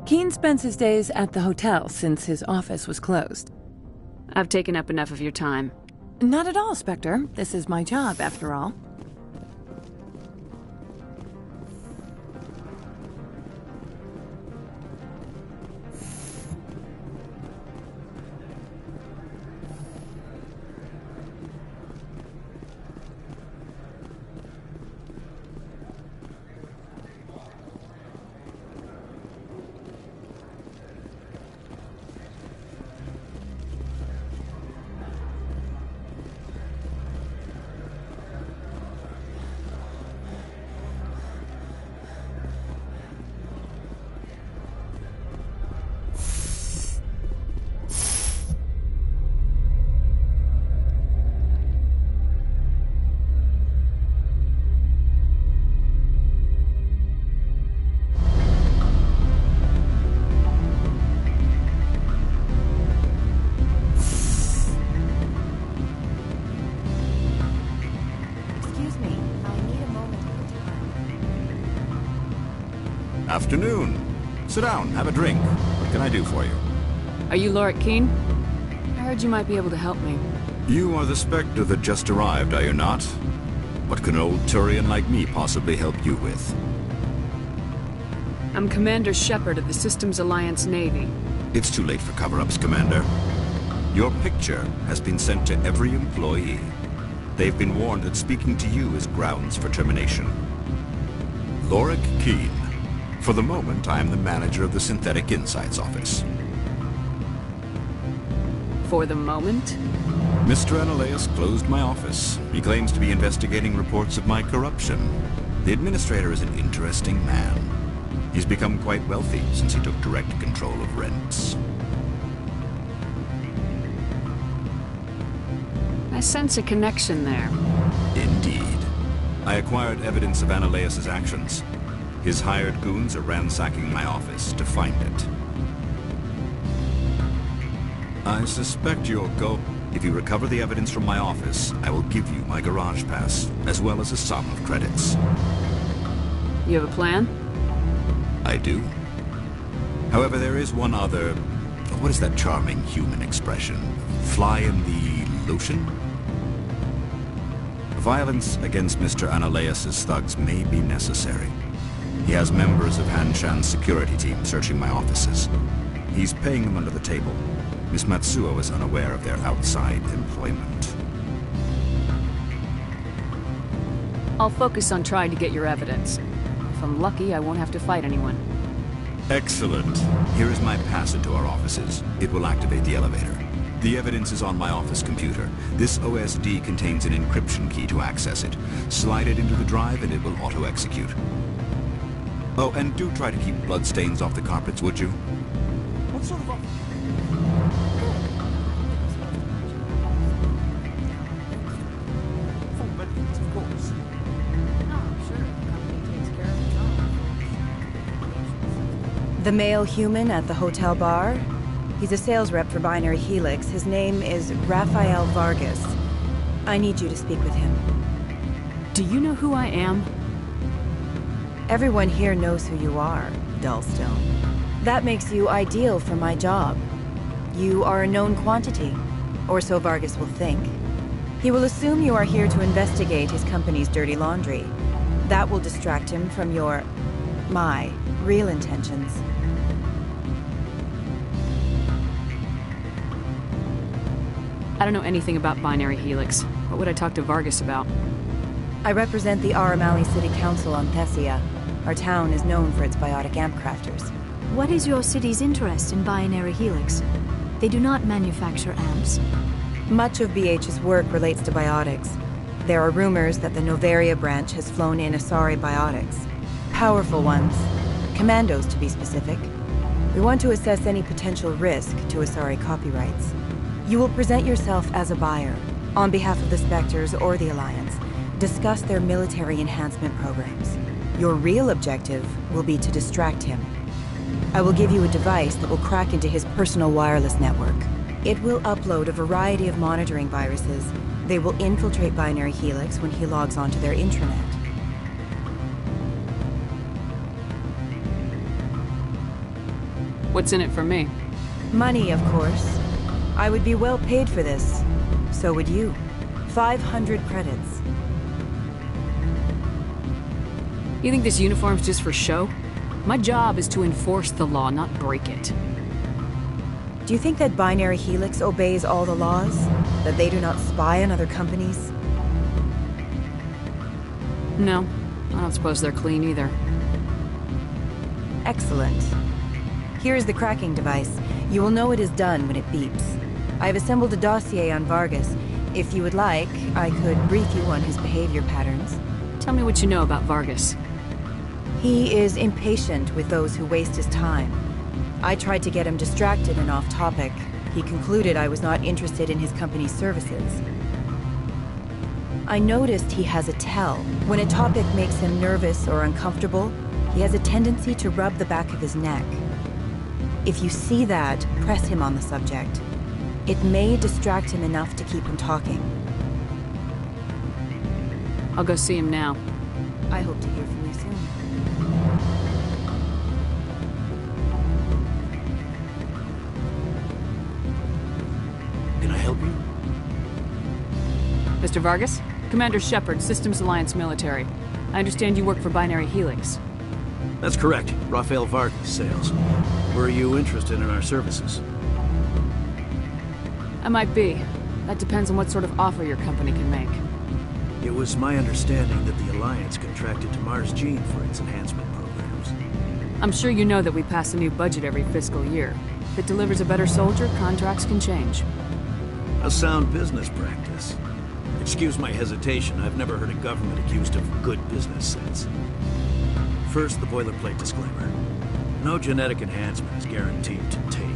Keene spends his days at the hotel since his office was closed. I've taken up enough of your time. Not at all, Spectre. This is my job, after all. Afternoon. Sit down, have a drink. What can I do for you? Are you Lorik Keene? I heard you might be able to help me. You are the Spectre that just arrived, are you not? What can an old Turian like me possibly help you with? I'm Commander Shepard of the Systems Alliance Navy. It's too late for cover-ups, Commander. Your picture has been sent to every employee. They've been warned that speaking to you is grounds for termination. Lorik Keene. For the moment, I am the manager of the Synthetic Insights office. For the moment? Mr. Ananias closed my office. He claims to be investigating reports of my corruption. The administrator is an interesting man. He's become quite wealthy since he took direct control of rents. I sense a connection there. Indeed. I acquired evidence of Ananias' actions. His hired goons are ransacking my office to find it. I suspect you'll go. If you recover the evidence from my office, I will give you my garage pass, as well as a sum of credits. You have a plan? I do. However, there is one other... What is that charming human expression? Fly in the lotion? Violence against Mr. Ananias' thugs may be necessary. He has members of Hanshan's security team searching my offices. He's paying them under the table. Miss Matsuo is unaware of their outside employment. I'll focus on trying to get your evidence. If I'm lucky, I won't have to fight anyone. Excellent. Here is my pass into our offices. It will activate the elevator. The evidence is on my office computer. This OSD contains an encryption key to access it. Slide it into the drive and it will auto-execute. Oh, and do try to keep bloodstains off the carpets, would you? What sort of... Of course. The male human at the hotel bar? He's a sales rep for Binary Helix. His name is Rafael Vargas. I need you to speak with him. Do you know who I am? Everyone here knows who you are, Dullstone. That makes you ideal for my job. You are a known quantity, or so Vargas will think. He will assume you are here to investigate his company's dirty laundry. That will distract him from my real intentions. I don't know anything about Binary Helix. What would I talk to Vargas about? I represent the Aramali City Council on Thessia. Our town is known for its biotic amp crafters. What is your city's interest in Binary Helix? They do not manufacture amps. Much of BH's work relates to biotics. There are rumors that the Novaria branch has flown in Asari biotics. Powerful ones. Commandos, to be specific. We want to assess any potential risk to Asari copyrights. You will present yourself as a buyer, on behalf of the Spectres or the Alliance. Discuss their military enhancement programs. Your real objective will be to distract him. I will give you a device that will crack into his personal wireless network. It will upload a variety of monitoring viruses. They will infiltrate Binary Helix when he logs onto their intranet. What's in it for me? Money, of course. I would be well paid for this. So would you. 500 credits. You think this uniform's just for show? My job is to enforce the law, not break it. Do you think that Binary Helix obeys all the laws? That they do not spy on other companies? No, I don't suppose they're clean either. Excellent. Here is the cracking device. You will know it is done when it beeps. I have assembled a dossier on Vargas. If you would like, I could brief you on his behavior patterns. Tell me what you know about Vargas. He is impatient with those who waste his time. I tried to get him distracted and off topic. He concluded I was not interested in his company's services. I noticed he has a tell. When a topic makes him nervous or uncomfortable, he has a tendency to rub the back of his neck. If you see that, press him on the subject. It may distract him enough to keep him talking. I'll go see him now. I hope to hear from you soon. Can I help you? Mr. Vargas? Commander Shepard, Systems Alliance Military. I understand you work for Binary Helix. That's correct. Rafael Vargas, sales. Were you interested in our services? I might be. That depends on what sort of offer your company can make. It was my understanding that the Alliance contracted to Mars Gene for its enhancement programs. I'm sure you know that we pass a new budget every fiscal year. If it delivers a better soldier, contracts can change. A sound business practice. Excuse my hesitation, I've never heard a government accused of good business sense. First, the boilerplate disclaimer. No genetic enhancement is guaranteed to take.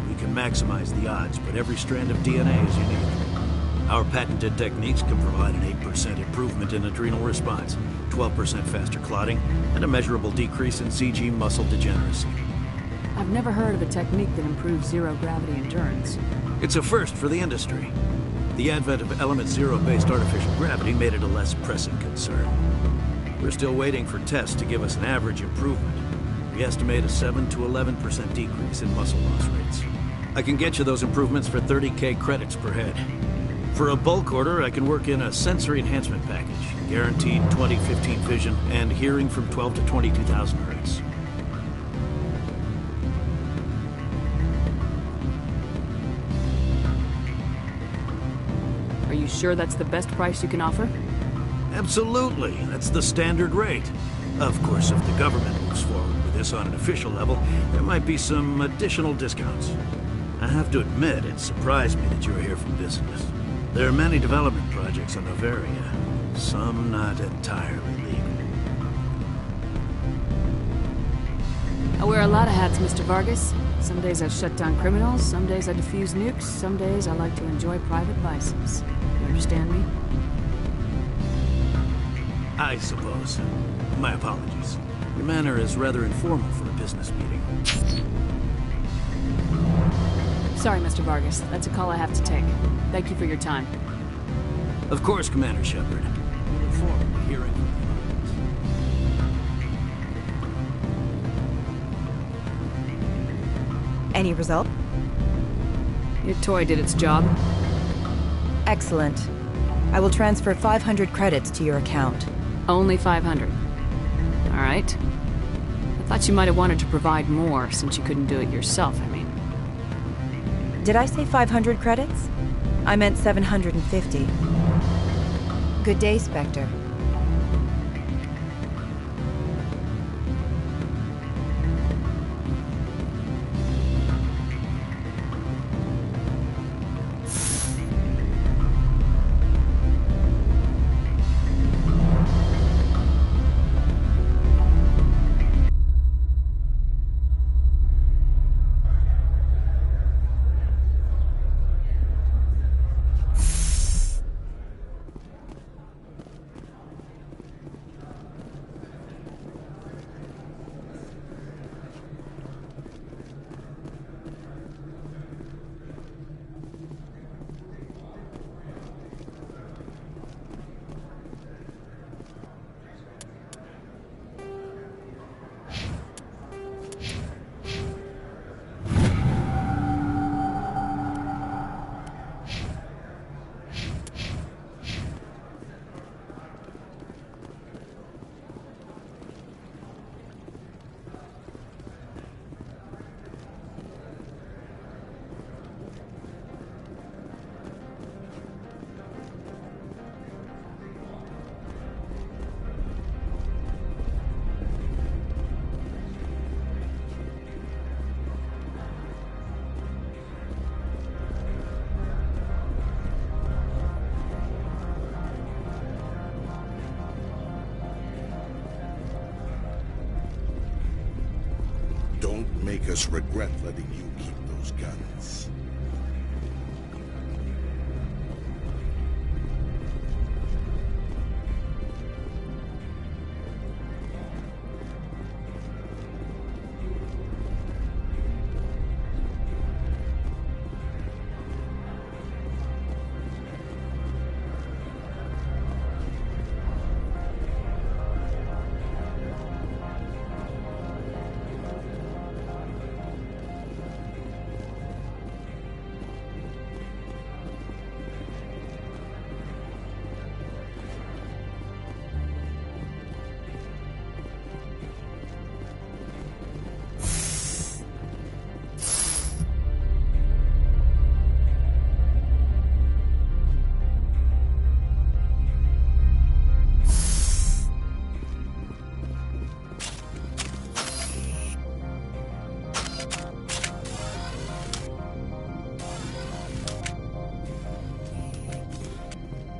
We can maximize the odds, but every strand of DNA is unique. Our patented techniques can provide an 8% improvement in adrenal response, 12% faster clotting, and a measurable decrease in CG muscle degeneracy. I've never heard of a technique that improves zero-gravity endurance. It's a first for the industry. The advent of element zero-based artificial gravity made it a less pressing concern. We're still waiting for tests to give us an average improvement. We estimate a 7 to 11% decrease in muscle loss rates. I can get you those improvements for 30K credits per head. For a bulk order, I can work in a sensory enhancement package, guaranteed 20/15 vision and hearing from 12 to 22,000 hertz. sure that's the best price you can offer? Absolutely. That's the standard rate. Of course, if the government moves forward with this on an official level, there might be some additional discounts. I have to admit, it surprised me that you were here for business. There are many development projects on Novaria, some not entirely legal. I wear a lot of hats, Mr. Vargas. Some days I shut down criminals, some days I defuse nukes, some days I like to enjoy private vices. You understand me? I suppose. My apologies. Your manner is rather informal for a business meeting. Sorry, Mr. Vargas. That's a call I have to take. Thank you for your time. Of course, Commander Shepard. We look forward to hearing from you. Any result? Your toy did its job. Excellent. I will transfer 500 credits to your account. Only 500. All right. I thought you might have wanted to provide more, since you couldn't do it yourself, I mean. Did I say 500 credits? I meant 750. Good day, Spectre. Don't make us regret letting you keep those guns.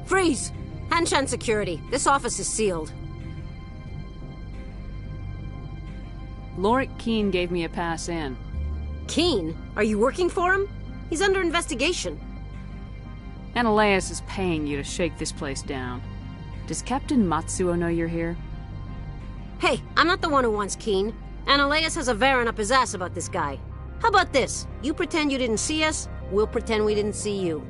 Freeze! Hanshan Security. This office is sealed. Lorik Keene gave me a pass in. Keene? Are you working for him? He's under investigation. Ananias is paying you to shake this place down. Does Captain Matsuo know you're here? Hey, I'm not the one who wants Keene. Ananias has a Varen up his ass about this guy. How about this? You pretend you didn't see us, we'll pretend we didn't see you.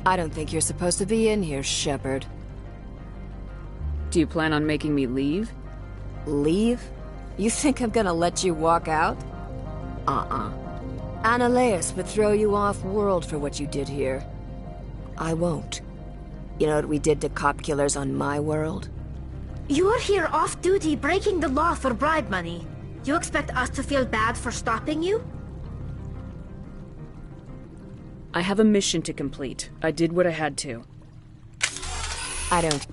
I don't think you're supposed to be in here, Shepard. Do you plan on making me leave? Leave? You think I'm gonna let you walk out? Annaleus would throw you off-world for what you did here. I won't. You know what we did to cop killers on my world? You're here off-duty breaking the law for bribe money. You expect us to feel bad for stopping you? I have a mission to complete. I did what I had to. I don't...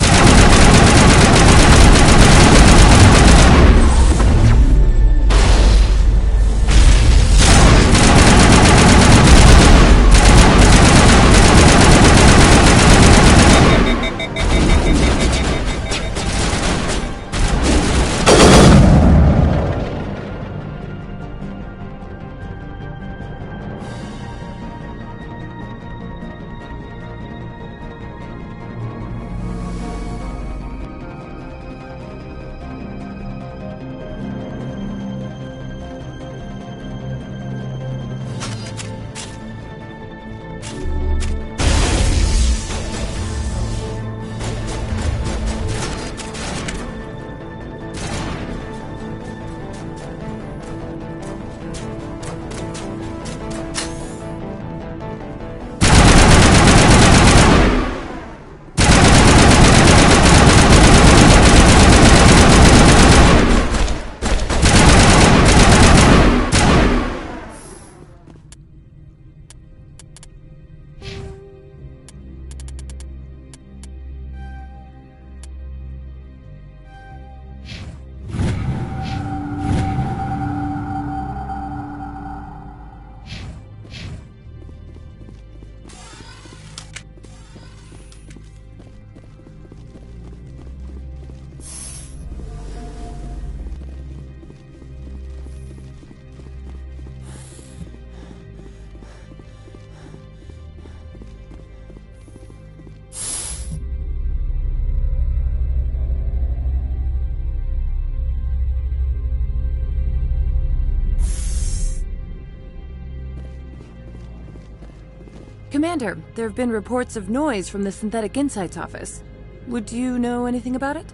Commander, there have been reports of noise from the Synthetic Insights office. Would you know anything about it?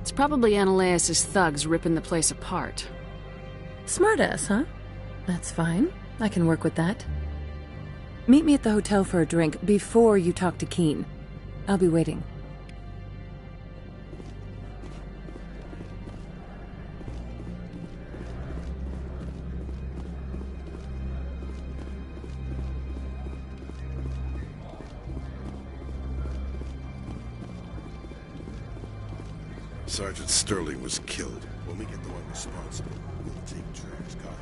It's probably Annaleus' thugs ripping the place apart. Smartass, huh? That's fine. I can work with that. Meet me at the hotel for a drink before you talk to Keen. I'll be waiting. Sergeant Sterling was killed. When we get the one responsible, we'll take Trigger's copy.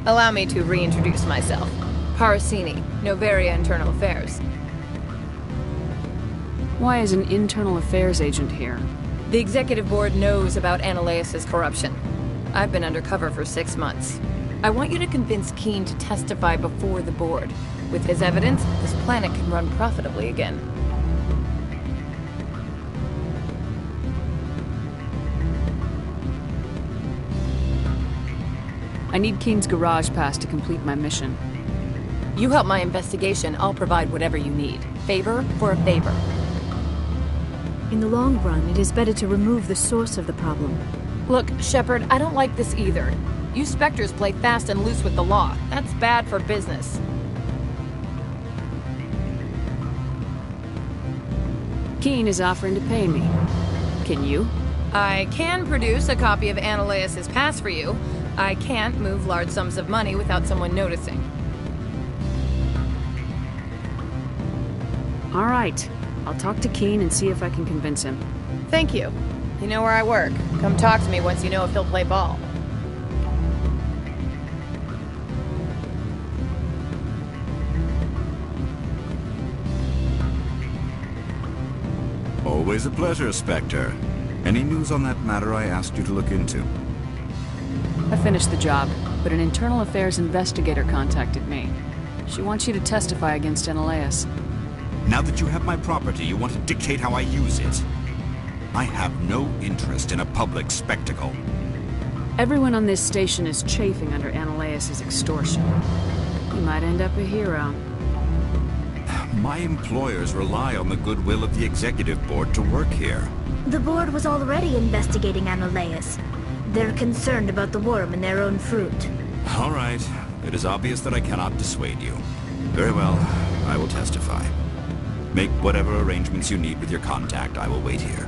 Allow me to reintroduce myself. Parasini, Novaria Internal Affairs. Why is an internal affairs agent here? The executive board knows about Ananias' corruption. I've been undercover for 6 months. I want you to convince Keene to testify before the board. With his evidence, this planet can run profitably again. I need Keene's garage pass to complete my mission. You help my investigation, I'll provide whatever you need. Favor for a favor. In the long run, it is better to remove the source of the problem. Look, Shepard, I don't like this either. You Spectres play fast and loose with the law. That's bad for business. Keene is offering to pay me. Can you? I can produce a copy of Ananias' pass for you. I can't move large sums of money without someone noticing. All right. I'll talk to Keene and see if I can convince him. Thank you. You know where I work. Come talk to me once you know if he'll play ball. Always a pleasure, Spectre. Any news on that matter I asked you to look into? I finished the job, but an internal affairs investigator contacted me. She wants you to testify against Ananias. Now that you have my property, you want to dictate how I use it. I have no interest in a public spectacle. Everyone on this station is chafing under Ananias' extortion. You might end up a hero. My employers rely on the goodwill of the executive board to work here. The board was already investigating Ananias. They're concerned about the worm in their own fruit. All right. It is obvious that I cannot dissuade you. Very well. I will testify. Make whatever arrangements you need with your contact. I will wait here.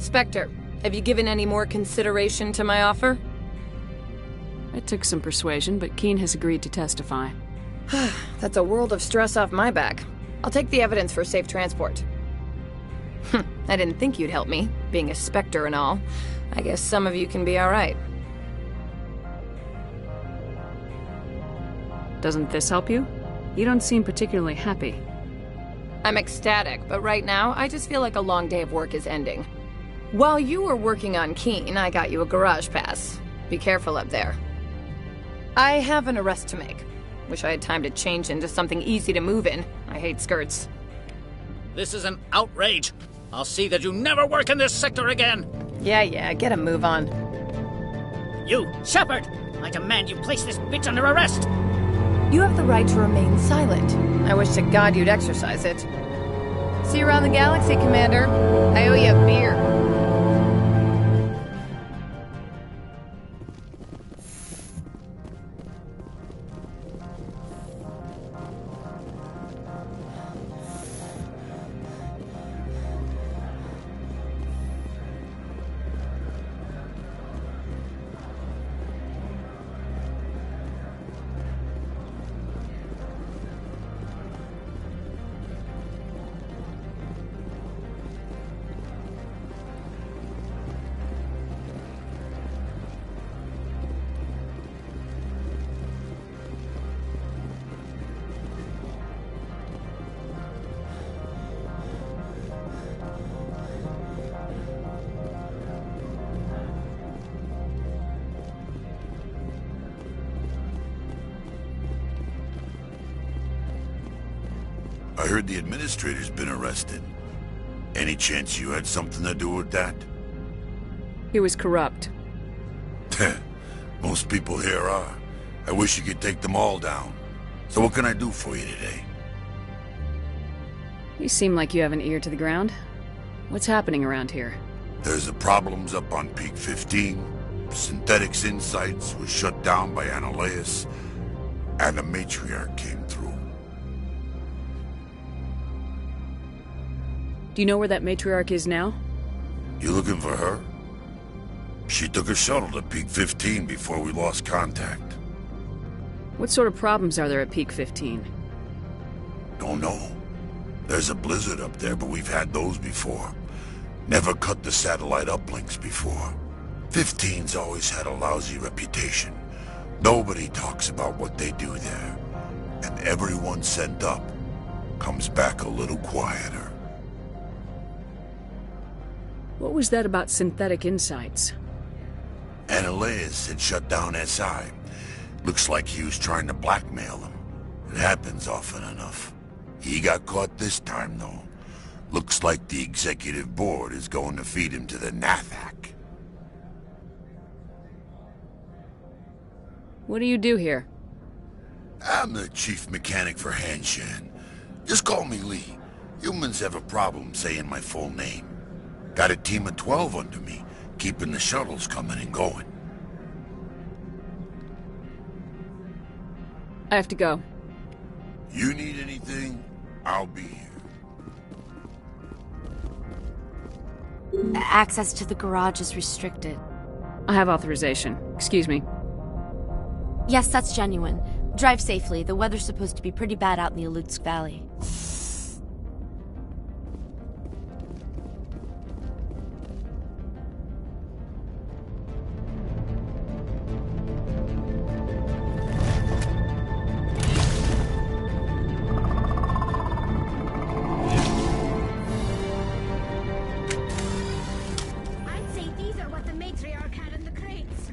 Spectre, have you given any more consideration to my offer? It took some persuasion, but Keene has agreed to testify. That's a world of stress off my back. I'll take the evidence for safe transport. I didn't think you'd help me, being a Spectre and all. I guess some of you can be alright. Doesn't this help you? You don't seem particularly happy. I'm ecstatic, but right now, I just feel like a long day of work is ending. While you were working on Keene, I got you a garage pass. Be careful up there. I have an arrest to make. Wish I had time to change into something easy to move in. I hate skirts. This is an outrage. I'll see that you never work in this sector again. Yeah, get a move on. You, Shepard! I demand you place this bitch under arrest! You have the right to remain silent. I wish to God you'd exercise it. See you around the galaxy, Commander. I owe you a beer. I heard the administrator's been arrested. Any chance you had something to do with that? He was corrupt. Most people here are. I wish you could take them all down. So what can I do for you today? You seem like you have an ear to the ground. What's happening around here? There's the problems up on Peak 15. Synthetics Insights was shut down by Annihilus. And the matriarch came through. Do you know where that matriarch is now? You looking for her? She took a shuttle to Peak 15 before we lost contact. What sort of problems are there at Peak 15? Don't know. There's a blizzard up there, but we've had those before. Never cut the satellite uplinks before. 15's always had a lousy reputation. Nobody talks about what they do there. And everyone sent up comes back a little quieter. What was that about Synthetic Insights? Annihilus had shut down SI. Looks like he was trying to blackmail him. It happens often enough. He got caught this time, though. Looks like the executive board is going to feed him to the Nathak. What do you do here? I'm the chief mechanic for Hanshan. Just call me Lee. Humans have a problem saying my full name. Got a team of 12 under me, keeping the shuttles coming and going. I have to go. You need anything, I'll be here. Access to the garage is restricted. I have authorization. Excuse me. Yes, that's genuine. Drive safely. The weather's supposed to be pretty bad out in the Alutsk Valley. I'd say these are what the matriarch had in the crates.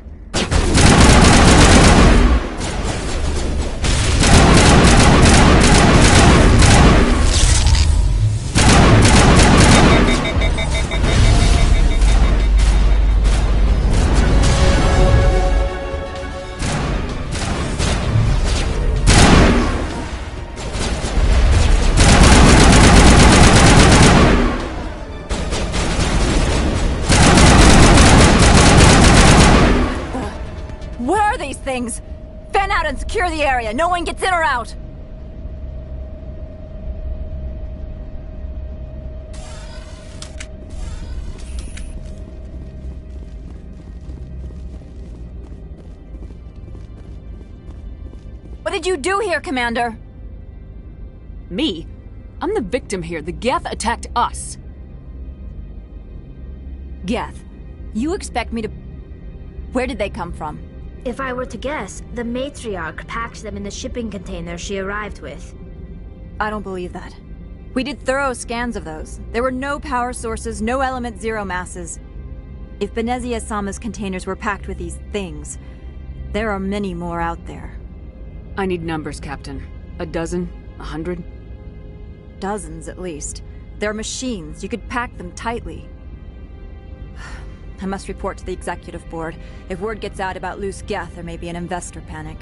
Where are these things? Fan out and secure the area. No one gets in or out. What did you do here, Commander? Me? I'm the victim here. The Geth attacked us. Geth, you expect me to... Where did they come from? If I were to guess, the matriarch packed them in the shipping container she arrived with. I don't believe that. We did thorough scans of those. There were no power sources, no element zero masses. If Benezia Sama's containers were packed with these things, there are many more out there. I need numbers, Captain. A dozen? 100? Dozens, at least. They're machines. You could pack them tightly. I must report to the executive board. If word gets out about loose Geth, there may be an investor panic.